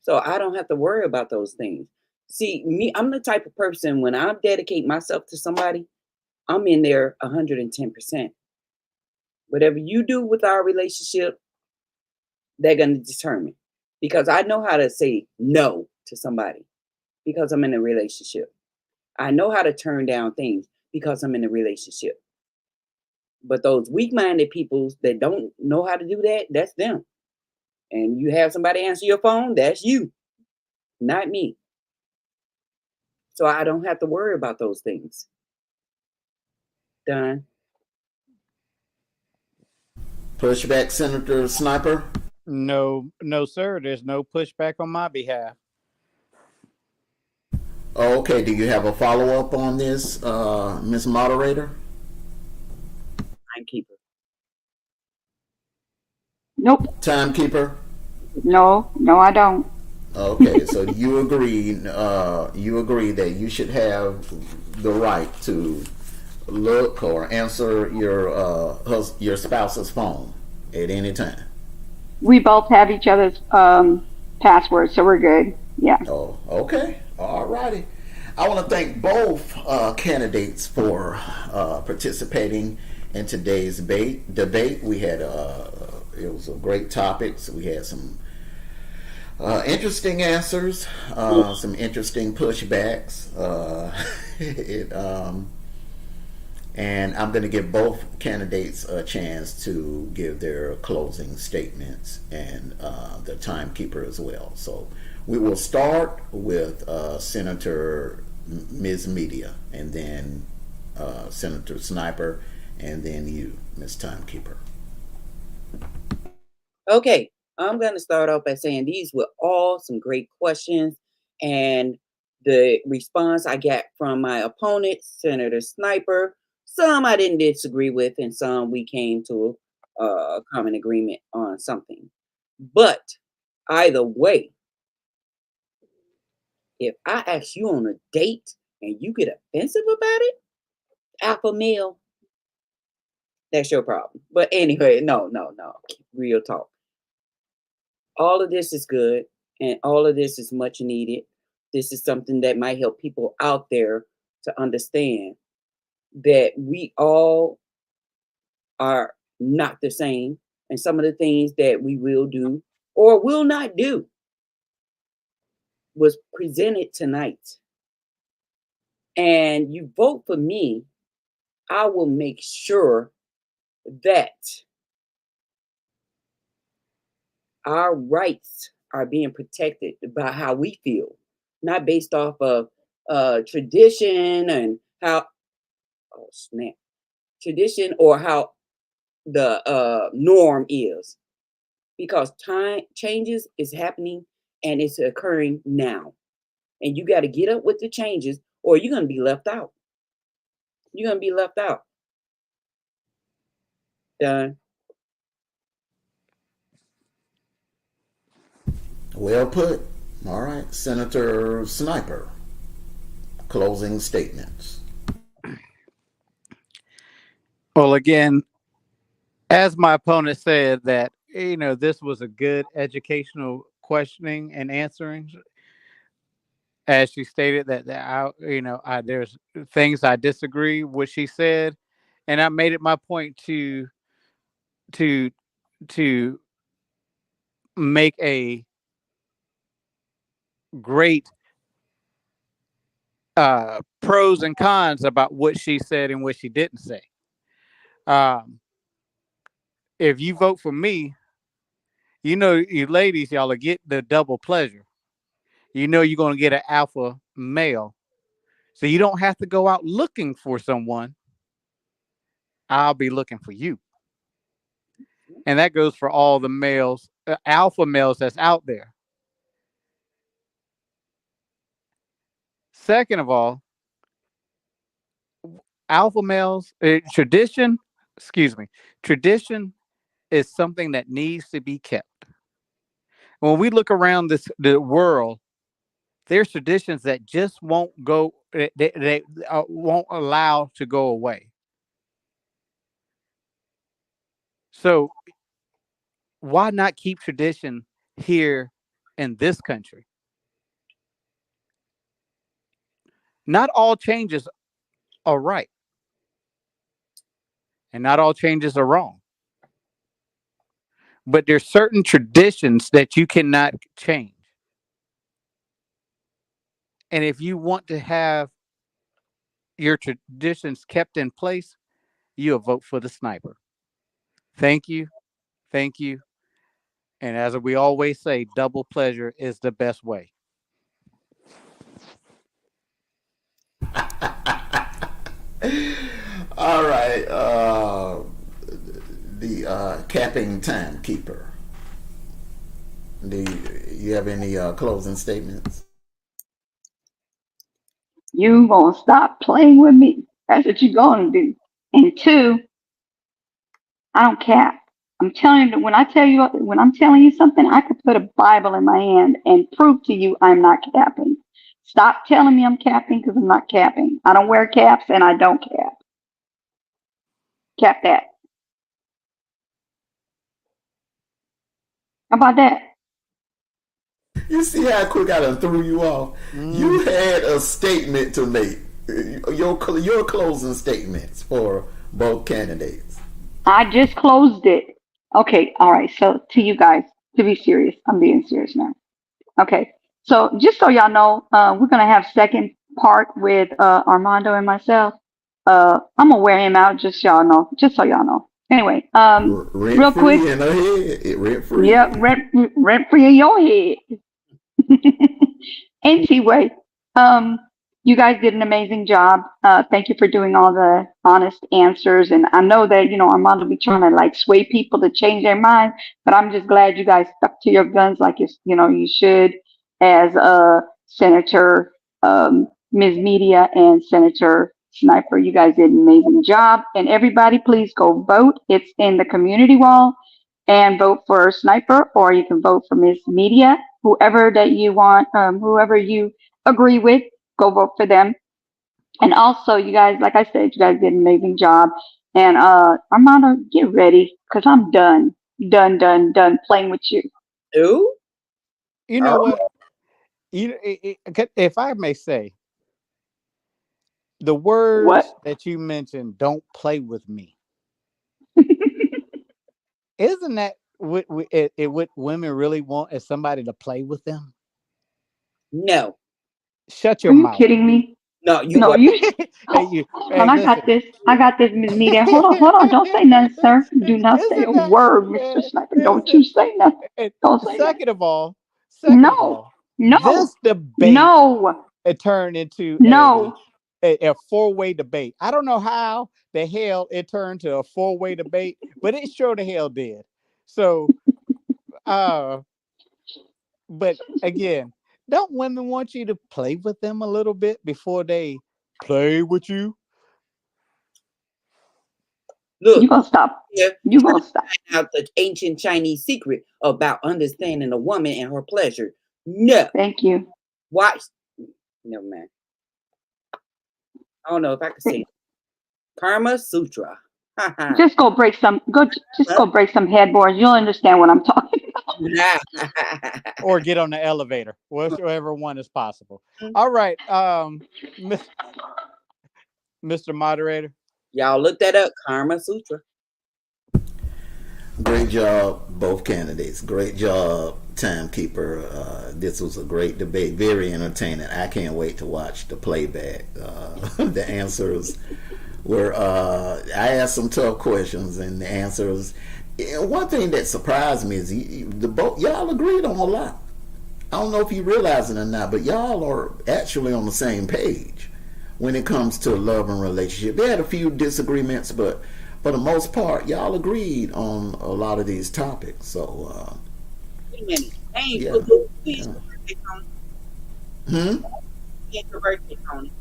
So I don't have to worry about those things. See, me, I'm the type of person when I dedicate myself to somebody, I'm in there 110%. Whatever you do with our relationship, they're going to determine because I know how to say no to somebody because I'm in a relationship. I know how to turn down things because I'm in a relationship. But those weak minded people that don't know how to do that, that's them. And you have somebody answer your phone, that's you, not me. So I don't have to worry about those things. Done. Pushback, Senator Sniper? No, no, sir. There's no pushback on my behalf. Okay, do you have a follow up on this, Ms. Moderator? Timekeeper. Nope. Timekeeper? No, no, I don't. Okay, so you agree that you should have the right to look or answer your spouse's phone at any time. We both have each other's passwords, so we're good. Yeah. Oh, okay. All righty. I want to thank both candidates for participating in today's debate. We had it was a great topic. So we had some interesting answers, some interesting pushbacks. It, and I'm going to give both candidates a chance to give their closing statements and the timekeeper as well. So we will start with Senator Ms. Media, and then Senator Sniper, and then you, Ms. Timekeeper. Okay, I'm going to start off by saying these were all some great questions. And the response I got from my opponent, Senator Sniper, some I didn't disagree with, and some we came to a common agreement on something. But either way, if I ask you on a date and you get offensive about it, alpha male, that's your problem. But anyway, no, real talk. All of this is good and all of this is much needed. This is something that might help people out there to understand that we all are not the same. And some of the things that we will do or will not do was presented tonight. And you vote for me, I will make sure that our rights are being protected by how we feel, not based off of tradition and how, oh snap, tradition or how the norm is. Because time changes is happening and it's occurring now. and you got to get up with the changes, or you're going to be left out. You're going to be left out. Done. Well put. All right, Senator Sniper, closing statements. Well, again, as my opponent said, that this was a good educational questioning and answering. As she stated that there's things I disagree with she said, and I made it my point to to make a great pros and cons about what she said and what she didn't say. Um, if you vote for me, you ladies, y'all will get the double pleasure. You're going to get an alpha male. So you don't have to go out looking for someone. I'll be looking for you. And that goes for all the males, alpha males that's out there. Second of all, alpha males, excuse me, tradition is something that needs to be kept. When we look around the world, there's traditions that just won't go, they won't allow to go away. So why not keep tradition here in this country? Not all changes are right, and not all changes are wrong. But there's certain traditions that you cannot change. And if you want to have your traditions kept in place, you'll vote for the sniper. Thank you. Thank you. And as we always say, double pleasure is the best way. All right, the capping timekeeper. Do you have any closing statements? You gonna stop playing with me. That's what you gonna do. And two, I don't cap. I'm telling you that when I'm telling you something, I could put a Bible in my hand and prove to you I'm not capping. Stop telling me I'm capping because I'm not capping. I don't wear caps and I don't cap. Cap that. How about that? You see how quick I done threw you off? You had a statement to make. Your closing statements for both candidates. I just closed it. Okay, all right. So to you guys, to be serious, I'm being serious now. Okay. So just so y'all know, we're gonna have second part with Armando and myself. I'm gonna wear him out, just y'all know, just so y'all know. Anyway, Rent real quick, free in her head. Rent free. yeah, rent free in your head. Anyway, um, you guys did an amazing job. Thank you for doing all the honest answers. And I know that, Armando be trying to like sway people to change their mind, but I'm just glad you guys stuck to your guns like you should as Senator Ms. Media and Senator Sniper. You guys did an amazing job. And everybody, please go vote. It's in the community wall and vote for Sniper, or you can vote for Ms. Media, whoever that you want, whoever you agree with, go vote for them. And also, you guys, like I said, you guys did an amazing job. And Armando, get ready, because I'm done playing with you. Ooh. You know what? If I may say, the What? words that you mentioned, "Don't play with me." Isn't that what women really want? Is somebody to play with them? No. Shut Are your you mouth. kidding me? No, you No, what? you. Hey, you. Hold on, Hey, I got listen. this. I got this, Ms. Media. Hold on. Don't say nothing, sir. Do not say a Isn't that? word, Mr. Sniper. Don't Isn't, you say nothing. and Don't say nothing. second of all, No, no, this debate no, it turned into no. a four-way debate. I don't know how the hell it turned to a four-way debate, but it sure the hell did. So, uh, but again, don't women want you to play with them a little bit before they play with you? You Look, gonna stop? here, You gonna stop? find out the ancient Chinese secret about understanding a woman and her pleasure. No, Thank you. watch. Never mind. I don't know if I can say it. Karma Sutra. Just go break some. Just go break some headboards. You'll understand what I'm talking about. Or get on the elevator, whichever one is possible. All right, Mr. Moderator. Y'all look that up. Karma Sutra. Great job, both candidates. Great job, timekeeper. This was a great debate, very entertaining. I can't wait to watch the playback. The answers were. I asked some tough questions, and the answers. One thing that surprised me is y'all agreed on a lot. I don't know if you realize it or not, but y'all are actually on the same page when it comes to love and relationship. They had a few disagreements, but for the most part, y'all agreed on a lot of these topics. So, Wait a minute. I ain't yeah. put the please Yeah. birthday on Hmm? your birthday on it.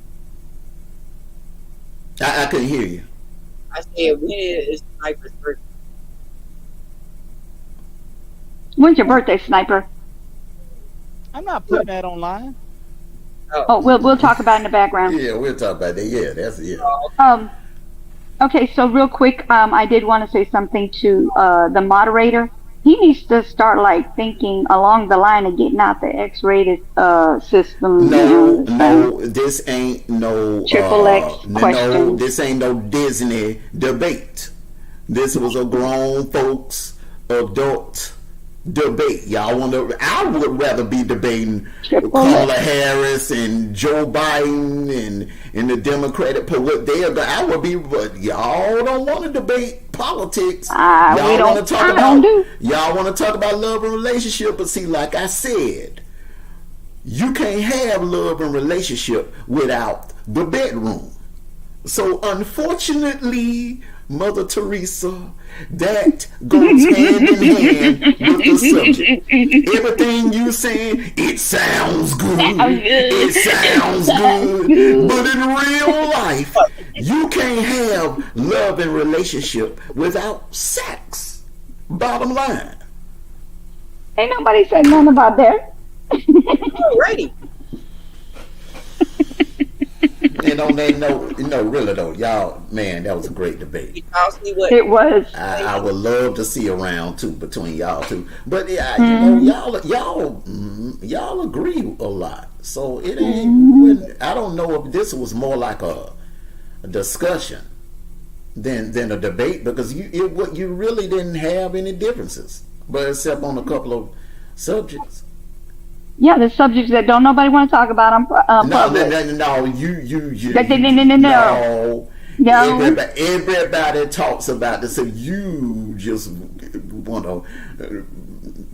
I couldn't hear you. I said, when is Sniper's birthday? When's your birthday, Sniper? I'm not putting that online. Oh, we'll talk about it in the background. Yeah, we'll talk about that. Yeah, that's it. Okay, so real quick, I did want to say something to the moderator. He needs to start like thinking along the line of getting out the X-rated system. No, this ain't no Triple X no, questions. this ain't no Disney debate. This was a grown folks adult debate. Y'all want to? I would rather be debating Triple Kamala X. Harris and Joe Biden and the Democratic. What they are, I would be. But y'all don't want to debate politics. Y'all want to talk about. Y'all want to talk about love and relationship. But see, like I said, you can't have love and relationship without the bedroom. So unfortunately, Mother Teresa, that goes hand in hand with the subject. Everything you saying, it sounds good. It sounds good. But in real life, you can't have love and relationship without sex. Bottom line. Ain't nobody said nothing about that. Alrighty. And on that note, really though, y'all, man, that was a great debate. It was. I would love to see a round two between y'all two, but yeah, y'all agree a lot. So it ain't. I don't know if this was more like a discussion than a debate, because you really didn't have any differences, but except on a couple of subjects. Yeah, the subjects that don't nobody want to talk about on public. No, No. Everybody talks about this, so you just want to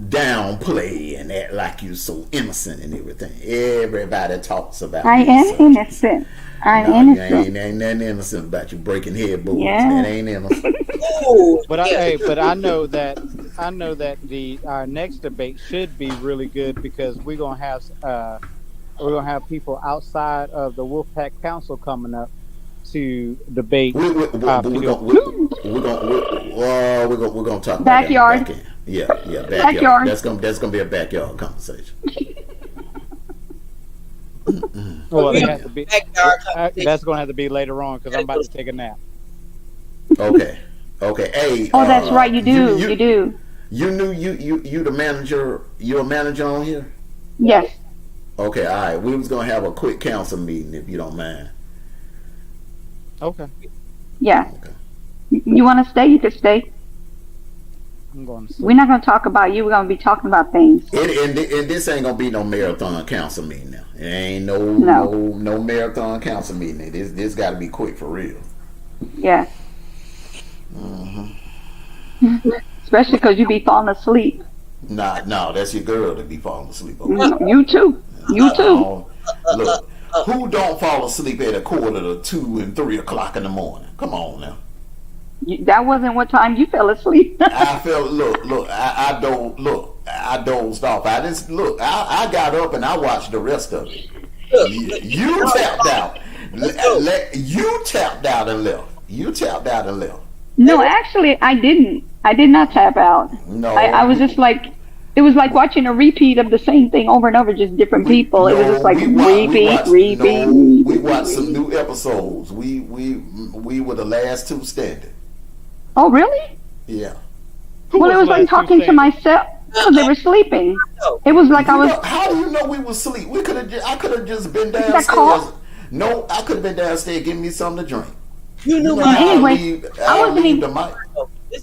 downplay and act like you're so innocent and everything. Everybody talks about. I am innocent. I'm innocent. Ain't nothing innocent about you breaking headboards. Yeah. That ain't innocent. But I know that our next debate should be really good, because we're gonna have people outside of the Wolfpack Council coming up to debate. We're gonna talk about backyard. That yeah, backyard. That's gonna be a backyard conversation. Well, it has to be. That's gonna have to be later on, because I'm about to take a nap. Okay. Hey. Oh, that's right. You do. You do. You knew you the manager. You're a manager on here. Yes. Okay. All right. We was gonna have a quick council meeting, if you don't mind. Okay. Yeah. Okay. You want to stay? You could stay. I'm going to. We're not going to talk about you. We're going to be talking about things. And this ain't gonna be no marathon council meeting now. It ain't no marathon council meeting. This got to be quick for real. Yeah. Especially because you be falling asleep. No, that's your girl that be falling asleep. You too. You too. Look, who don't fall asleep at 1:45 and 3 o'clock in the morning? Come on now. That wasn't what time you fell asleep. I felt. Look. I don't look. I dozed off. I just look. I got up and I watched the rest of it. You tapped out. You tapped out and left. You tapped out and left. No, actually, I didn't. I did not tap out. No, I was just like, it was like watching a repeat of the same thing over and over, just different people. It was just like repeat. We watched some new episodes. We were the last two standing. Oh, really? Yeah. Well, it was like talking to myself because they were sleeping. It was like I was. How do you know we were asleep? I could have just been that downstairs. call? No, I could have been downstairs getting me something to drink. You knew Well, anyway, I wasn't even. the mic.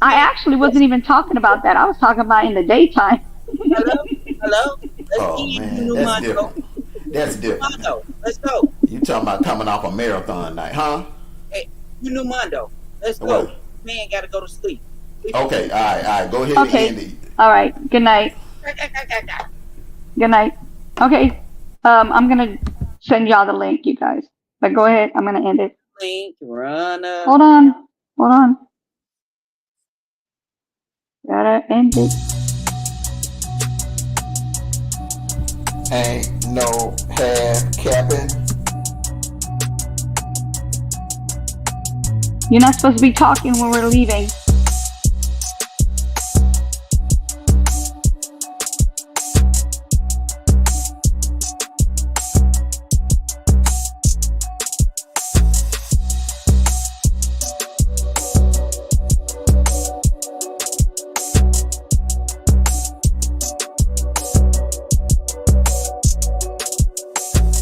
I actually wasn't even talking about that. I was talking about in the daytime. Hello. Oh man, that's different. That's different. Mondo, let's go. You talking about coming off a marathon night, huh? Hey, you knew Mondo. Let's go. What? Man, gotta go to sleep. Okay, all right. Go ahead Okay. and end it. All right. Good night. Good night. Okay. I'm gonna send y'all the link, you guys. But go ahead. I'm gonna end it. Link, runner. Hold on. Gotta end it. Ain't no half capping. You're not supposed to be talking when we're leaving.